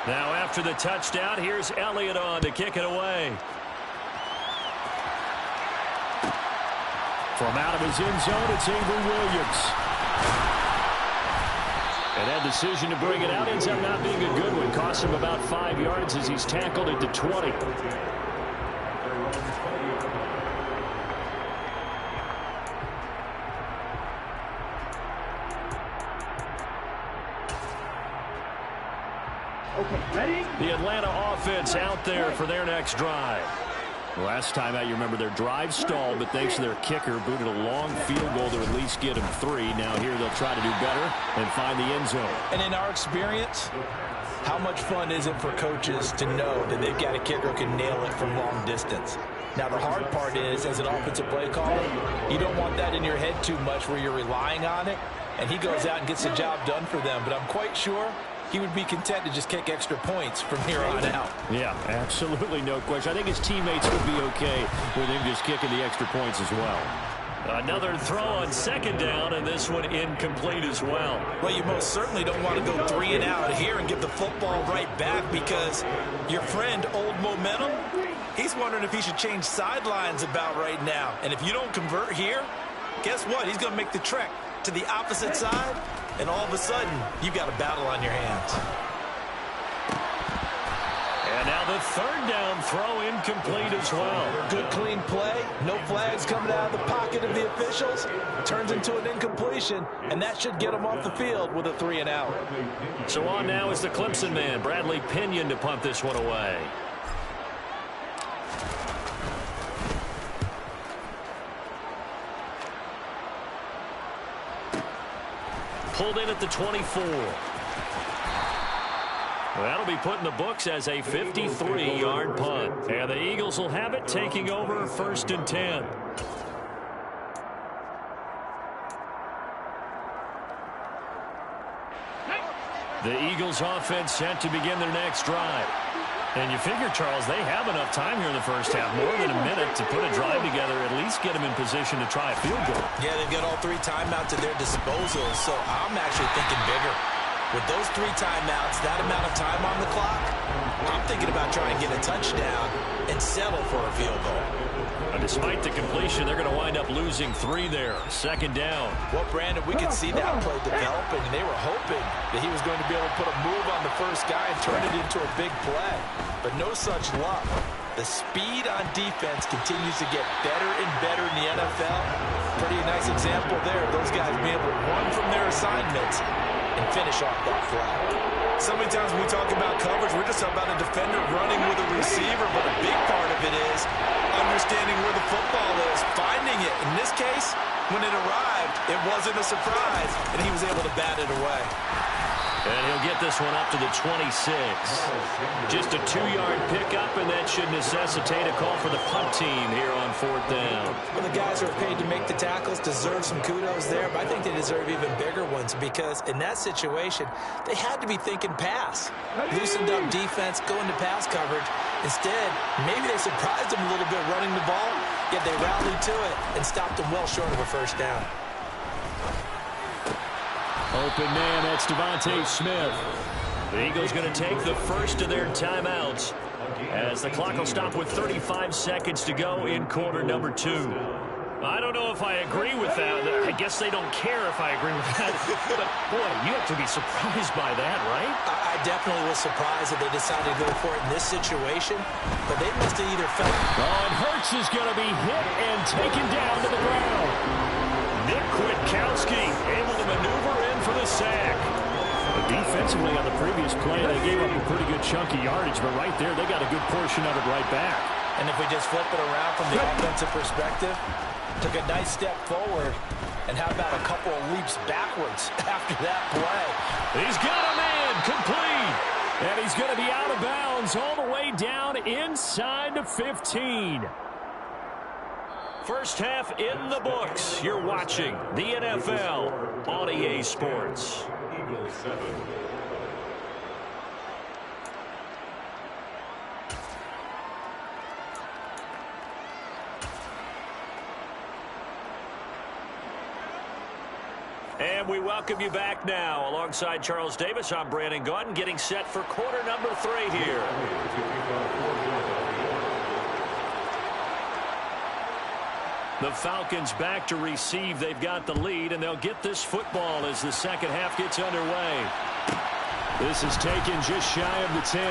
Now after the touchdown, here's Elliott on to kick it away. From out of his end zone, it's Avery Williams. And that decision to bring it out ends up not being a good one. Costs him about 5 yards as he's tackled at the 20. Okay, ready? The Atlanta offense out there for their next drive. Last time out, you remember their drive stalled, but thanks to their kicker, booted a long field goal to at least get them 3. Now here they'll try to do better and find the end zone. And in our experience, how much fun is it for coaches to know that they've got a kicker who can nail it from long distance? Now, the hard part is, as an offensive play caller, you don't want that in your head too much where you're relying on it, and he goes out and gets the job done for them. But I'm quite sure he would be content to just kick extra points from here on out. Yeah, absolutely no question. I think his teammates would be okay with him just kicking the extra points as well. Another throw on second down, and this one incomplete as well. Well, you most certainly don't want to go 3 and out here and give the football right back because your friend, Old Momentum, he's wondering if he should change sidelines about right now. And if you don't convert here, guess what? He's going to make the trek to the opposite side, and all of a sudden, you've got a battle on your hands. And now the third down throw incomplete as well. Good clean play. No flags coming out of the pocket of the officials. Turns into an incompletion, and that should get them off the field with a 3 and out. So on now is the Clemson man, Bradley Pinion, to punt this one away. Pulled in at the 24. That'll be put in the books as a 53-yard punt. And the Eagles will have it, taking over 1st and 10. The Eagles offense set to begin their next drive. And you figure, Charles, they have enough time here in the first half, more than a minute, to put a drive together, at least get them in position to try a field goal. Yeah, they've got all 3 timeouts at their disposal, so I'm actually thinking bigger. With those 3 timeouts, that amount of time on the clock, I'm thinking about trying to get a touchdown and settle for a field goal. Despite the completion, they're going to wind up losing 3 there. 2nd down. Well, Brandon, we could see that play developing, and they were hoping that he was going to be able to put a move on the first guy and turn it into a big play. But no such luck. The speed on defense continues to get better and better in the NFL. Pretty nice example there of those guys being able to run from their assignments and finish off that play. So many times when we talk about coverage, we're just talking about a defender running with a receiver, but a big part of it is understanding where the football is, finding it. In this case, when it arrived, it wasn't a surprise, and he was able to bat it away. And he'll get this one up to the 26. Just a 2-yard pickup, and that should necessitate a call for the punt team here on 4th down. Well, the guys who are paid to make the tackles deserve some kudos there, but I think they deserve even bigger ones because in that situation, they had to be thinking pass. Loosened up defense, go into pass coverage. Instead, maybe they surprised them a little bit running the ball, yet they rallied to it and stopped them well short of a 1st down. Open man, that's Devontae Smith. The Eagles going to take the first of their timeouts as the clock will stop with 35 seconds to go in quarter number 2. I don't know if I agree with that. I guess they don't care if I agree with that. But, boy, you have to be surprised by that, right? I definitely was surprised that they decided to go for it in this situation, but they must have either felt... Oh, and Hurts is going to be hit and taken down to the ground. Nick Kwiatkowski able to maneuver in for the sack. Defensively on the previous play, they gave up a pretty good chunk of yardage, but right there, they got a good portion of it right back. And if we just flip it around from the offensive perspective, took a nice step forward, and how about a couple of leaps backwards after that play? He's got a man complete, and he's going to be out of bounds all the way down inside the 15. First half in the books. You're watching the NFL on EA Sports. Eagles 7. And we welcome you back now. Alongside Charles Davis, I'm Brandon Gaudin, getting set for quarter number 3 here. The Falcons back to receive. They've got the lead, and they'll get this football as the second half gets underway. This is taken just shy of the 10.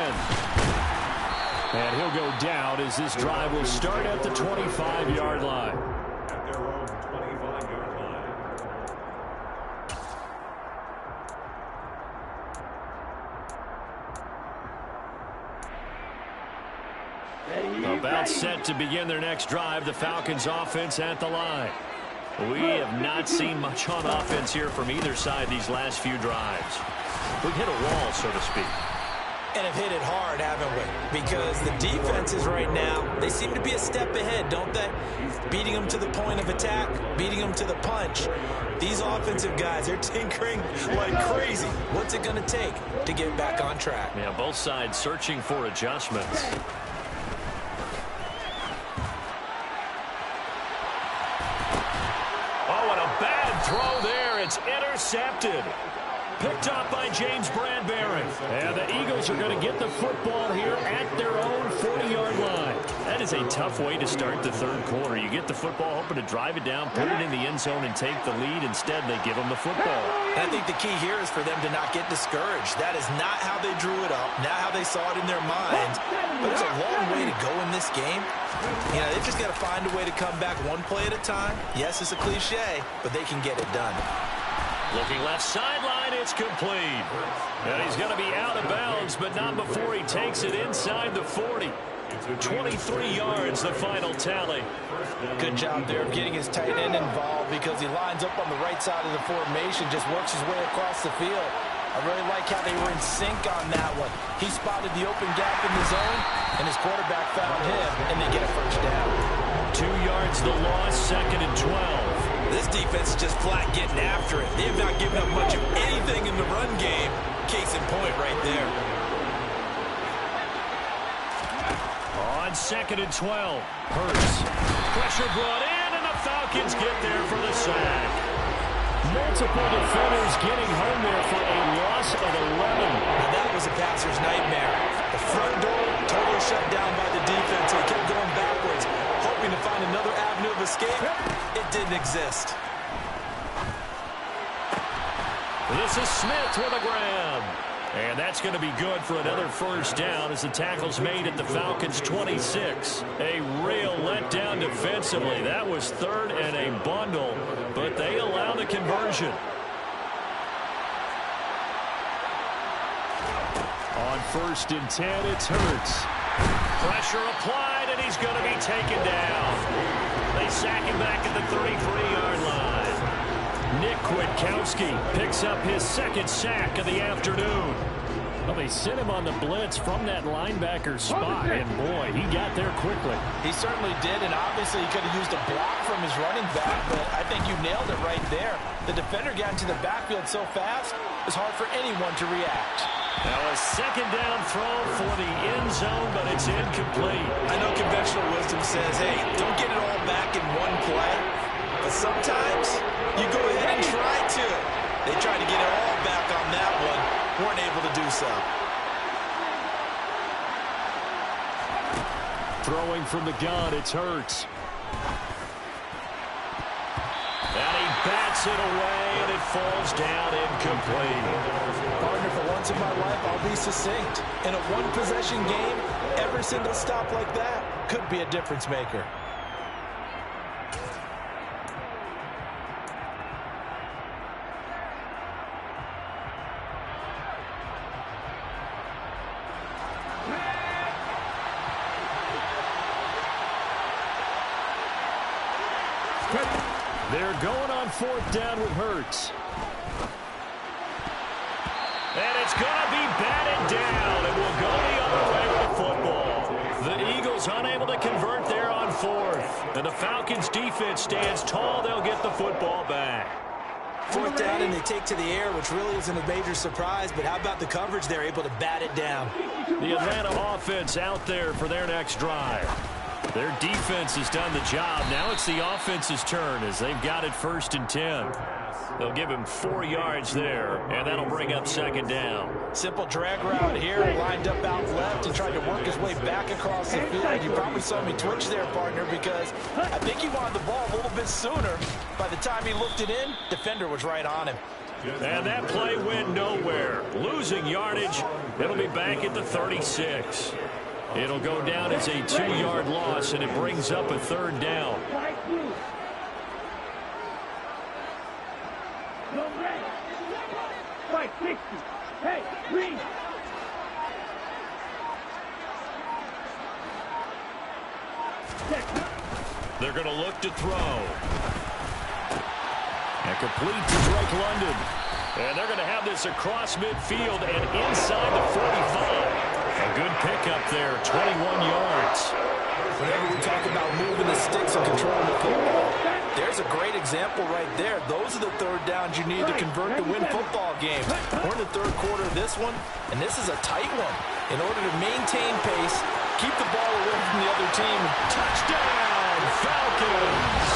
And he'll go down as this drive will start at the 25-yard line. At their own 25-yard line. About set to begin their next drive, the Falcons offense at the line. We have not seen much on offense here from either side these last few drives. We've hit a wall, so to speak. And have hit it hard, haven't we? Because the defenses right now, they seem to be a step ahead, don't they? Beating them to the point of attack, beating them to the punch. These offensive guys, they're tinkering like crazy. What's it going to take to get back on track? Yeah, both sides searching for adjustments. Oh, and a bad throw there. It's intercepted. Picked off by James Bradbury. And the Eagles are going to get the football here at their own 40-yard line. That is a tough way to start the third quarter. You get the football, hoping to drive it down, put it in the end zone, and take the lead. Instead, they give them the football. And I think the key here is for them to not get discouraged. That is not how they drew it up, not how they saw it in their minds. But there's a long way to go in this game. You know, they've just got to find a way to come back one play at a time. Yes, it's a cliche, but they can get it done. Looking left sideline, it's complete. And he's going to be out of bounds, but not before he takes it inside the 40. 23 yards, the final tally. Good job there of getting his tight end involved because he lines up on the right side of the formation, just works his way across the field. I really like how they were in sync on that one. He spotted the open gap in the zone, and his quarterback found him, and they get a first down. 2 yards the loss, 2nd and 12. This defense is just flat getting after it. They have not given up much of anything in the run game. Case in point right there. On 2nd and 12, Hurts. Pressure brought in, and the Falcons get there for the sack. Multiple defenders getting home there for a loss of 11. Now that was a passer's nightmare. The front door totally shut down by the defense. They kept going backwards, hoping to find another avenue of escape. It didn't exist. This is Smith with a grab. And that's going to be good for another first down as the tackle's made at the Falcons' 26. A real letdown defensively. That was 3rd and a bundle, but they allow the conversion. On 1st and 10, it's Hurts. Pressure applied, and he's going to be taken down. They sack him back at the 33-yard line. Nick Kwiatkowski picks up his 2nd sack of the afternoon. Well, they sent him on the blitz from that linebacker spot, and boy, he got there quickly. He certainly did, and obviously he could have used a block from his running back, but I think you nailed it right there. The defender got into the backfield so fast, it's hard for anyone to react. Now a 2nd down throw for the end zone, but it's incomplete. I know conventional wisdom says, hey, don't get it all back in one play. But sometimes you go ahead and try to. They tried to get it all back on that one. Weren't able to do so. Throwing from the gun, it's Hurts. And he bats it away, and it falls down incomplete. Partner, for once in my life, I'll be succinct. In a one-possession game, every single stop like that could be a difference maker. They're going on 4th down with Hurts. And it's going to be batted down. It will go the other way with the football. The Eagles unable to convert there on 4th. And the Falcons' defense stands tall. They'll get the football back. 4th down, and they take to the air, which really isn't a major surprise. But how about the coverage? They're able to bat it down. The Atlanta offense out there for their next drive. Their defense has done the job. Now it's the offense's turn as they've got it 1st and 10. They'll give him 4 yards there, and that'll bring up 2nd down. Simple drag route here, lined up out left and tried to work his way back across the field. You probably saw me twitch there, partner, because I think he wanted the ball a little bit sooner. By the time he looked it in, defender was right on him. And that play went nowhere. Losing yardage. It'll be back at the 36. It'll go down as a 2-yard loss, and it brings up a 3rd down. They're going to look to throw. And complete to Drake London. And they're going to have this across midfield and inside the 45. A good pickup there, 21 yards. Whenever we talk about moving the sticks and controlling the football, there's a great example right there. Those are the 3rd downs you need to convert to win football games. We're in the 3rd quarter of this one, and this is a tight one. In order to maintain pace, keep the ball away from the other team. Touchdown, Falcons!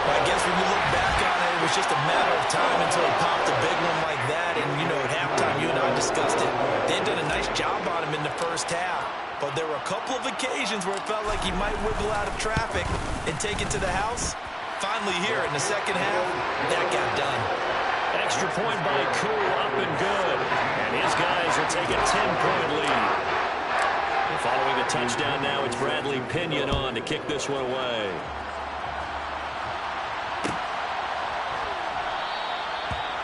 I guess when you look back on it, it was just a matter of time until he popped a big one like that. And, you know, at halftime, you and I discussed it. They did a nice job on him in the 1st half. But there were a couple of occasions where it felt like he might wiggle out of traffic and take it to the house. Finally here in the 2nd half, that got done. Extra point by Cool, up and good. And his guys will take a 10-point lead. Following a touchdown now, it's Bradley Pinion on to kick this one away.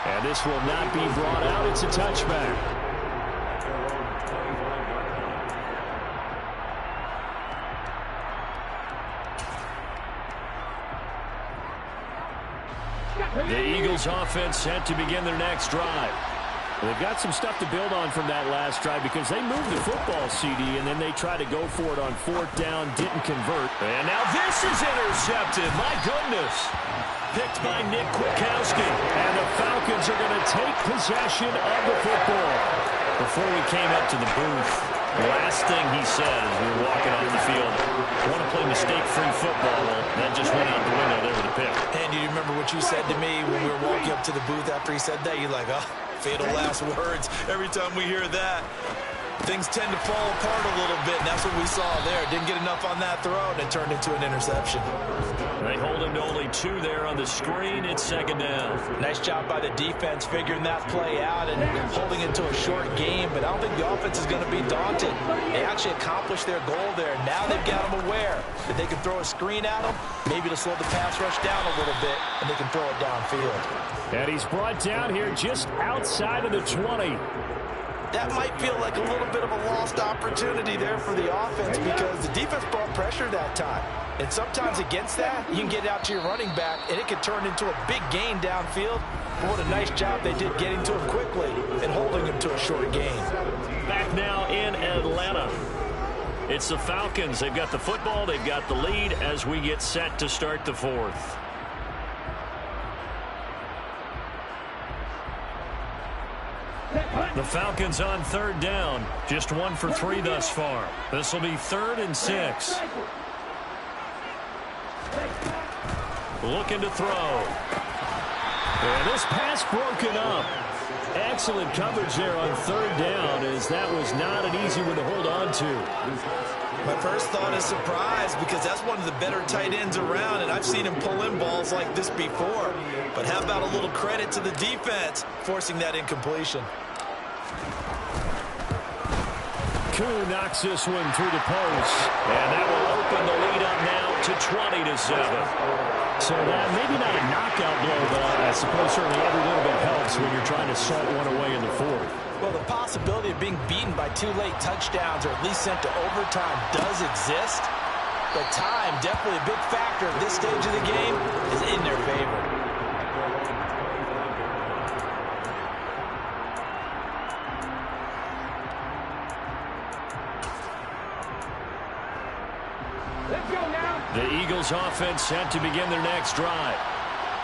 And this will not be brought out. It's a touchback. The Eagles offense set to begin their next drive. They've got some stuff to build on from that last drive because they moved the football, CD, and then they tried to go for it on 4th down, didn't convert. And now this is intercepted. My goodness. Picked by Nick Kwiatkowski. And the Falcons are going to take possession of the football. Before we came up to the booth, the last thing he said as we were walking off the field, I want to play mistake-free football. Well, that just went out the window there with a pick. And you remember what you said to me when we were walking up to the booth after he said that? You're like, oh, fatal last words. Every time we hear that, things tend to fall apart a little bit, and that's what we saw there. Didn't get enough on that throw, and it turned into an interception. They hold him to only 2 there on the screen. It's 2nd down. Nice job by the defense figuring that play out and holding it to a short game, but I don't think the offense is going to be daunted. They actually accomplished their goal there. Now they've got them aware that they can throw a screen at them, maybe to slow the pass rush down a little bit, and they can throw it downfield. And he's brought down here just outside of the 20. That might feel like a little bit of a lost opportunity there for the offense because the defense brought pressure that time. And sometimes against that, you can get out to your running back, and it can turn into a big gain downfield. But what a nice job they did getting to him quickly and holding him to a short gain. Back now in Atlanta. It's the Falcons. They've got the football. They've got the lead as we get set to start the 4th. The Falcons on 3rd down. Just 1 for 3 thus far. This will be 3rd and 6. Looking to throw. And this pass broken up. Excellent coverage there on 3rd down, as that was not an easy one to hold on to. My first thought is surprise because that's one of the better tight ends around, and I've seen him pull in balls like this before. But how about a little credit to the defense forcing that incompletion? Koo knocks this one through the post. And that will open the lead up now to 20-7. So that maybe not a knockout blow, but I suppose certainly every little bit helps when you're trying to salt one away in the 4th. Well, the possibility of being beaten by 2 late touchdowns or at least sent to overtime does exist. But time, definitely a big factor at this stage of the game, is in their favor. The Eagles offense set to begin their next drive.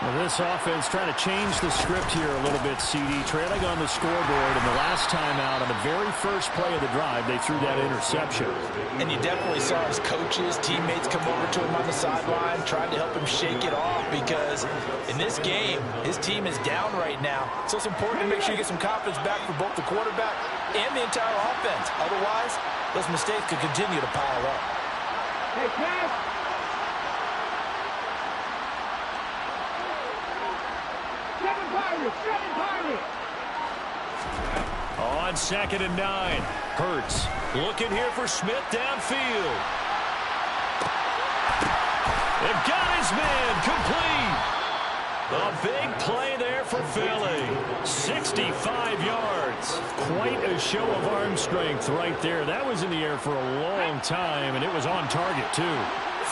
Well, this offense trying to change the script here a little bit, CD. Trailing on the scoreboard, and the last time out on the very first play of the drive, they threw that interception. And you definitely saw his coaches, teammates come over to him on the sideline, trying to help him shake it off because in this game, his team is down right now. So it's important to make sure you get some confidence back for both the quarterback and the entire offense. Otherwise, those mistakes could continue to pile up. Hey, pass! On 2nd and 9. Hurts looking here for Smith downfield. They've got his man complete. A big play there for Philly. 65 yards. Quite a show of arm strength right there. That was in the air for a long time, and it was on target, too.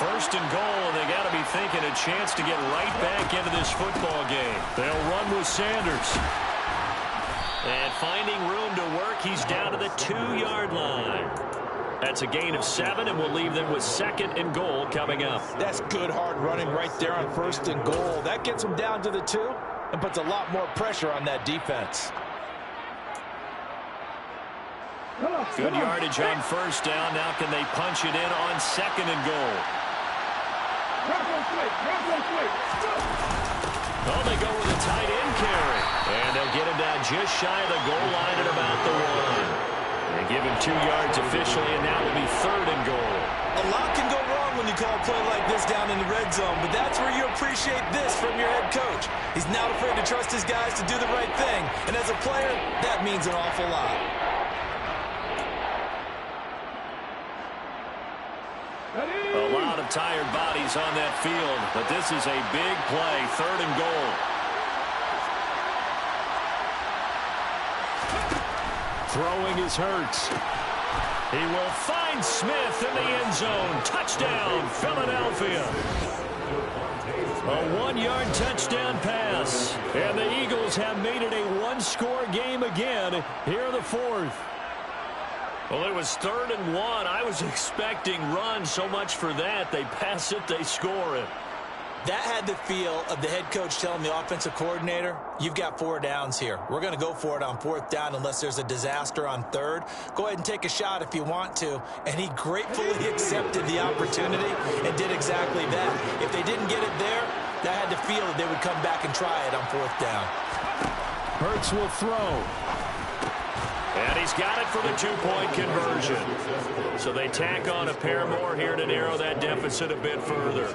1st and goal, and they got to be thinking a chance to get right back into this football game. They'll run with Sanders. And finding room to work, he's down to the 2-yard line. That's a gain of 7, and we'll leave them with 2nd and goal coming up. That's good hard running right there on 1st and goal. That gets them down to the 2 and puts a lot more pressure on that defense. Good yardage on 1st down. Now can they punch it in on 2nd and goal? Oh, they go with a tight end carry. And they'll get him down just shy of the goal line at about the 1. They give him 2 yards officially, and that will be 3rd and goal. A lot can go wrong when you call a play like this down in the red zone, but that's where you appreciate this from your head coach. He's not afraid to trust his guys to do the right thing, and as a player, that means an awful lot. A lot of tired bodies on that field, but this is a big play, 3rd and goal. Throwing is Hurts. He will find Smith in the end zone. Touchdown, Philadelphia. A 1-yard touchdown pass. And the Eagles have made it a one-score game again here in the fourth. Well, it was 3rd and 1. I was expecting run. So much for that. They pass it, they score it. That had the feel of the head coach telling the offensive coordinator, you've got 4 downs here. We're going to go for it on 4th down unless there's a disaster on 3rd. Go ahead and take a shot if you want to. And he gratefully accepted the opportunity and did exactly that. If they didn't get it there, that had the feel that they would come back and try it on 4th down. Hurts will throw. And he's got it for the 2-point conversion. So they tack on a pair more here to narrow that deficit a bit further.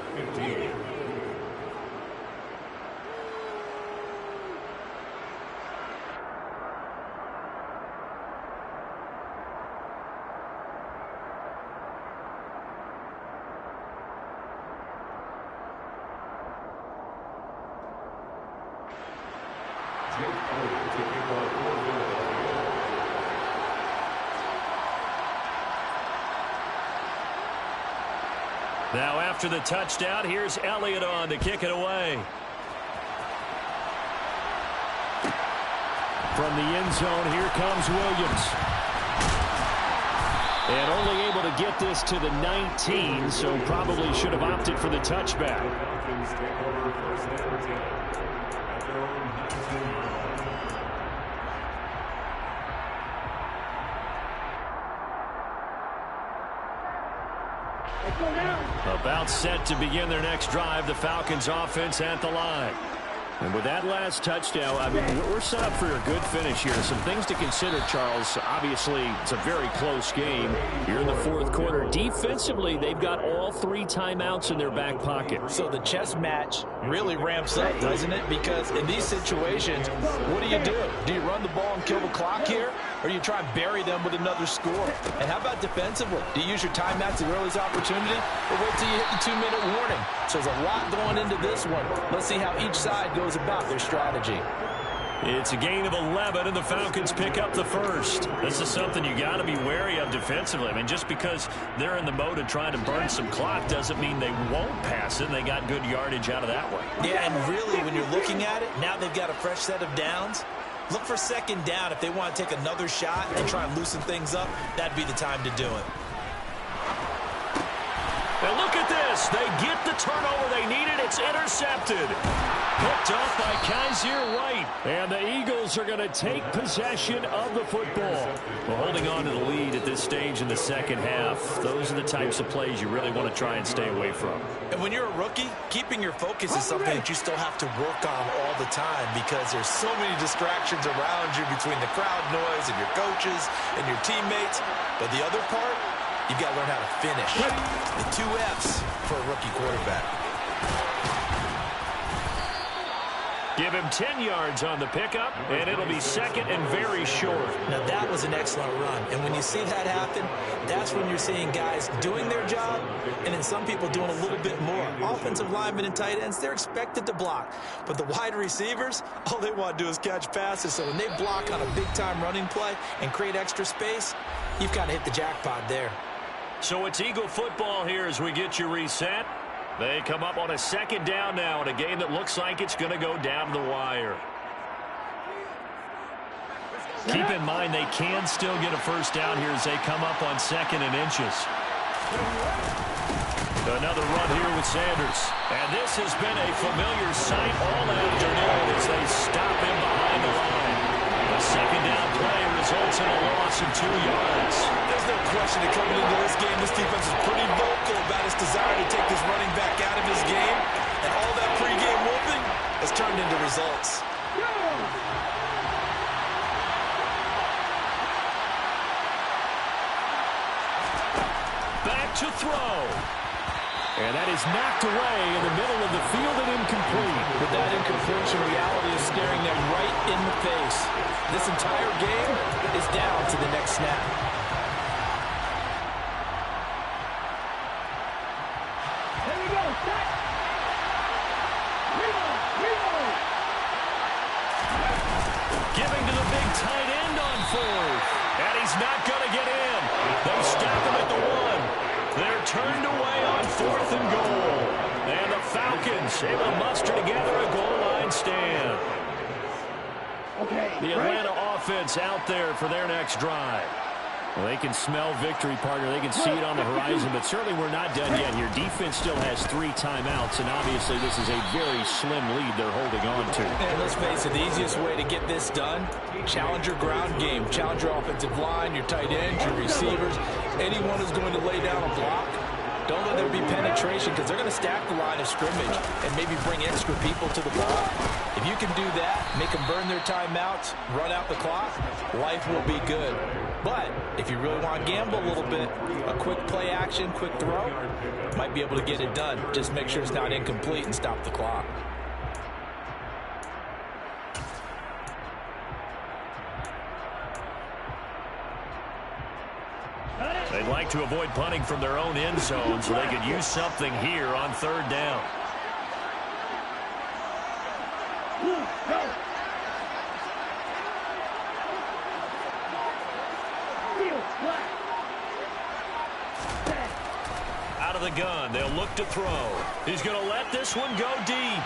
Now after the touchdown, here's Elliott on to kick it away. From the end zone, here comes Williams. And only able to get this to the 19, so probably should have opted for the touchback. About set to begin their next drive, the Falcons offense at the line. And with that last touchdown, I mean, we're set up for a good finish here. Some things to consider, Charles. Obviously, it's a very close game. You're in the fourth quarter. Defensively, they've got all 3 timeouts in their back pocket. So the chess match really ramps up, doesn't it? Because in these situations, what do? Do you run the ball and kill the clock here? Or do you try and bury them with another score? And how about defensively? Do you use your timeouts at the earliest opportunity? Or wait till you hit the 2-minute warning? So there's a lot going into this one. Let's see how each side goes about their strategy. It's a gain of 11, and the Falcons pick up the first. This is something you got to be wary of defensively. I mean, just because they're in the mode of trying to burn some clock doesn't mean they won't pass it. They got good yardage out of that one. Yeah, and really, when you're looking at it, now they've got a fresh set of downs. Look for 2nd down. If they want to take another shot and try and loosen things up, that'd be the time to do it. And look at this. They get the turnover they needed. It's intercepted. Picked off by Kaiser White. And the Eagles are going to take possession of the football. Well, holding on to the lead at this stage in the second half, those are the types of plays you really want to try and stay away from. And when you're a rookie, keeping your focus is something that you still have to work on all the time because there's so many distractions around you between the crowd noise and your coaches and your teammates. But the other part, you've got to learn how to finish. The 2 F's for a rookie quarterback. Give him 10 yards on the pickup, and it'll be 2nd and very short. Now, that was an excellent run. And when you see that happen, that's when you're seeing guys doing their job and then some people doing a little bit more. Offensive linemen and tight ends, they're expected to block. But the wide receivers, all they want to do is catch passes. So when they block on a big-time running play and create extra space, you've got to hit the jackpot there. So it's Eagle football here as we get you reset. They come up on a 2nd down now in a game that looks like it's going to go down to the wire. Keep in mind they can still get a first down here as they come up on 2nd and inches. Another run here with Sanders. And this has been a familiar sight all afternoon as they stop him behind the line. A 2nd down play results in a loss of 2 yards. There's no question that coming into this game, this defense is pretty vocal about its desire to take this running back out of his game. And all that pregame whooping has turned into results. Back to throw. And that is knocked away in the middle of the field and incomplete. With that incompletion, reality is staring them right in the face. This entire game is down to the next snap. Here we go, set. Reload. Giving to the big tight end on 4th. And he's not going to get in. They stop him at the 1. They're turned away on 4th and goal. And the Falcons Falcons able to muster together a goal line stand. The Atlanta offense out there for their next drive. Well, they can smell victory, partner. They can see it on the horizon, but certainly we're not done yet here. Defense still has 3 timeouts, and obviously this is a very slim lead they're holding on to. And let's face it, the easiest way to get this done, challenge your ground game. Challenge your offensive line, your tight ends, your receivers. Anyone who's going to lay down a block, don't let there be penetration because they're going to stack the line of scrimmage and maybe bring extra people to the ball. If you can do that, make them burn their timeouts, run out the clock, life will be good. But if you really want to gamble a little bit, a quick play action, quick throw, might be able to get it done. Just make sure it's not incomplete and stop the clock. They'd like to avoid punting from their own end zone so they could use something here on 3rd down. Out of the gun, they'll look to throw. He's going to let this one go deep.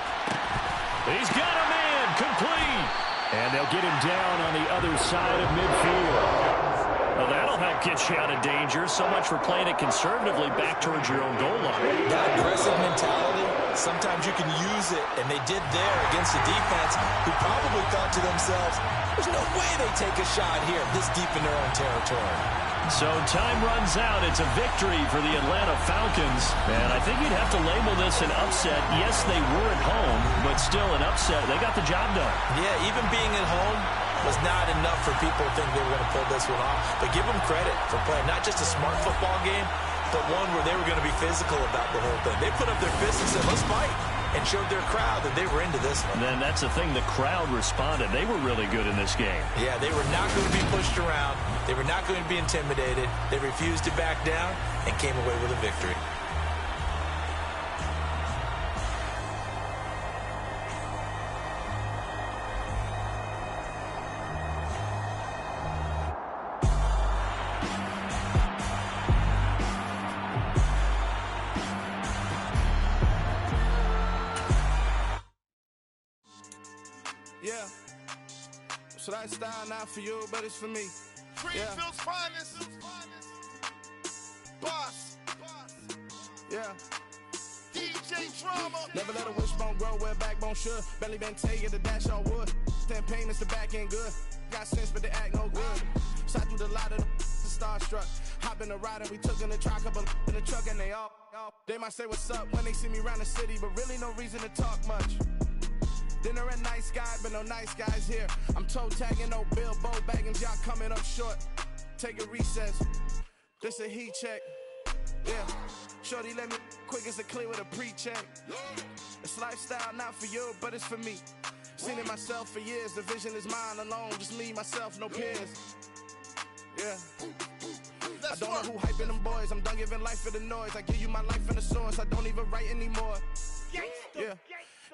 He's got a man, complete. And they'll get him down on the other side of midfield. Well, that'll help get you out of danger. So much for playing it conservatively back towards your own goal line. That aggressive mentality, sometimes you can use it, and they did there against a defense who probably thought to themselves, there's no way they take a shot here this deep in their own territory. So time runs out. It's a victory for the Atlanta Falcons. And I think you'd have to label this an upset. Yes, they were at home, but still an upset. They got the job done. Yeah, even being at home was not enough for people to think they were going to pull this one off. But give them credit for playing not just a smart football game, but one where they were going to be physical about the whole thing. They put up their fists and said, let's fight, and showed their crowd that they were into this one. And then that's the thing, the crowd responded. They were really good in this game. Yeah, they were not going to be pushed around. They were not going to be intimidated. They refused to back down and came away with a victory. Yeah. So that style not for you, but it's for me. Greenfield's finest. Boss. Yeah. DJ Drama. Never let a wishbone grow where a backbone should. Belly been taken to dash all wood. 10 payments, the back end good. Got sense, but they act no good. Shot through the lot of the starstruck. Hop in the ride and we took in the truck, up in the truck and they all. They might say what's up when they see me around the city, but really no reason to talk much. Dinner a nice guy, but no nice guys here. I'm toe tagging, no Bilbo bagging, y'all coming up short. Take a recess. This a heat check. Yeah. Shorty let me quick as a clear with a pre-check. It's lifestyle not for you, but it's for me. Seen it myself for years. The vision is mine alone. Just me, myself, no peers. Yeah. I don't know who hyping them boys. I'm done giving life for the noise. I give you my life in the source. I don't even write anymore. Yeah.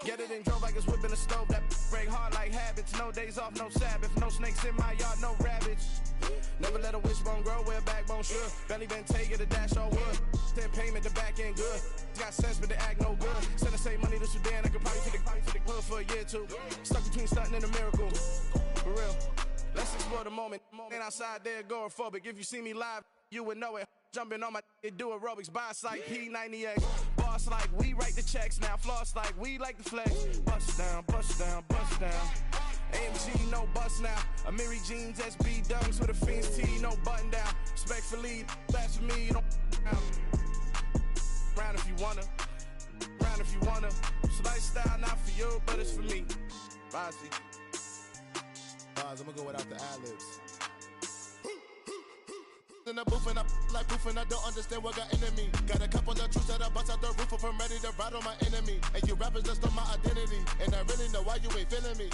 Get it and drove like it's whipping a stove. That break hard like habits. No days off, no Sabbath. No snakes in my yard, no rabbits. Never let a wishbone grow where a backbone should. Belly been taken to dash all wood. 10 payment, the back end good. Got sense, but they act no good. Send the same money to Sudan. I could probably take the hood for a year or two. Stuck between stunting and a miracle. For real. Let's explore the moment. Ain't outside there agoraphobic. If you see me live, you would know it. Jumping on my do aerobics, boss like P90X. Boss like we write the checks now. Floss like we like the flex. Bust down, bust down, bust down. AMG, no bust now. Amiri jeans, SB dunks with a Fiends T, no button down. Respectfully, that's for me, you don't round if you wanna. Round if you wanna. So lifestyle not for you, but it's for me. Bossy. I'm gonna go without the ad-libs. In the booth and I like proof and I don't understand what got into me. Got a couple of truths that I bust out the roof if I'm ready to ride on my enemy. And you rappers just on my identity. And I really know why you ain't feeling me.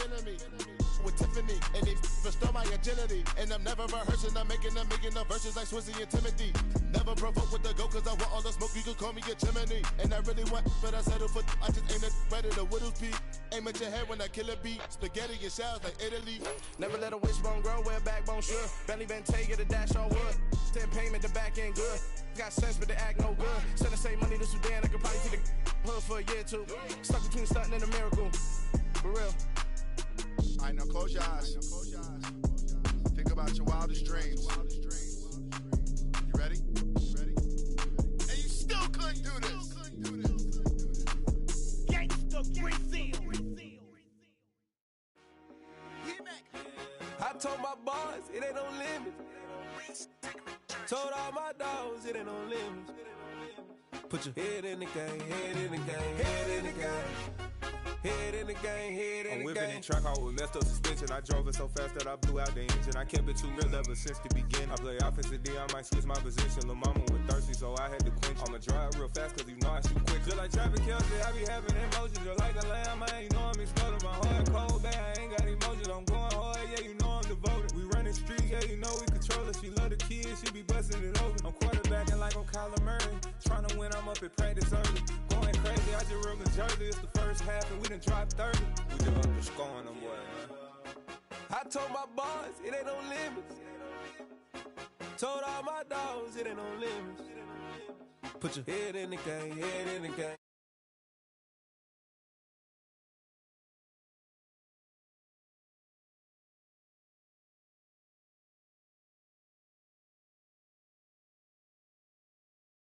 with Tiffany, and they restore my agility. And I'm never rehearsing, I'm making the verses like Swizzy and Timothy. Never provoke with the go, cause I want all the smoke, you can call me a chimney. And I really want, but I settle for, I just aim it better than Whittles P. Aim at your head when I kill a beat. Spaghetti and shells like Italy. Never let a wishbone grow where a backbone should. Bentley Bentay, get a dash on wood. 10 payment, the back end good. Got sense, but they act no good. Send the same money to Sudan, I could probably see the hood for a year or two. Stuck between stunting and a miracle. For real. Alright, now close your eyes. Think about your wildest dreams. You ready? And you still couldn't do this. Gangsta Brazil. I told my boys it ain't no limits. Told all my dogs it ain't no limits. Put your head in the game, head in the game, head in the game. Head in the game, head in the game. I'm whipping in track out with messed up suspension. I drove it so fast that I blew out the engine. I kept it too real ever since the beginning. I play offensive D, I might switch my position. Lil' mama was thirsty, so I had to quench. I'ma drive real fast, cause you know I shoot quick. Just like Travis Kelce, I be having emotions. Just like a lamb, man, you know I'm exploding. My heart cold, bad, I ain't got emotions. I'm going hard, yeah, you know I'm devoted. We running streets, yeah, you know we control it. She love the kids, she be busting it over. I'm quarterbacking like I'm Kyler Murray. Trying to win, I'm up at practice early. Going crazy, I just real the jersey. It's the first half, and we done dropped 30. We just up the scoring them, boy, man. I told my boys it ain't no limits. Told all my dogs it ain't no limits. Put your head in the game, head in the game.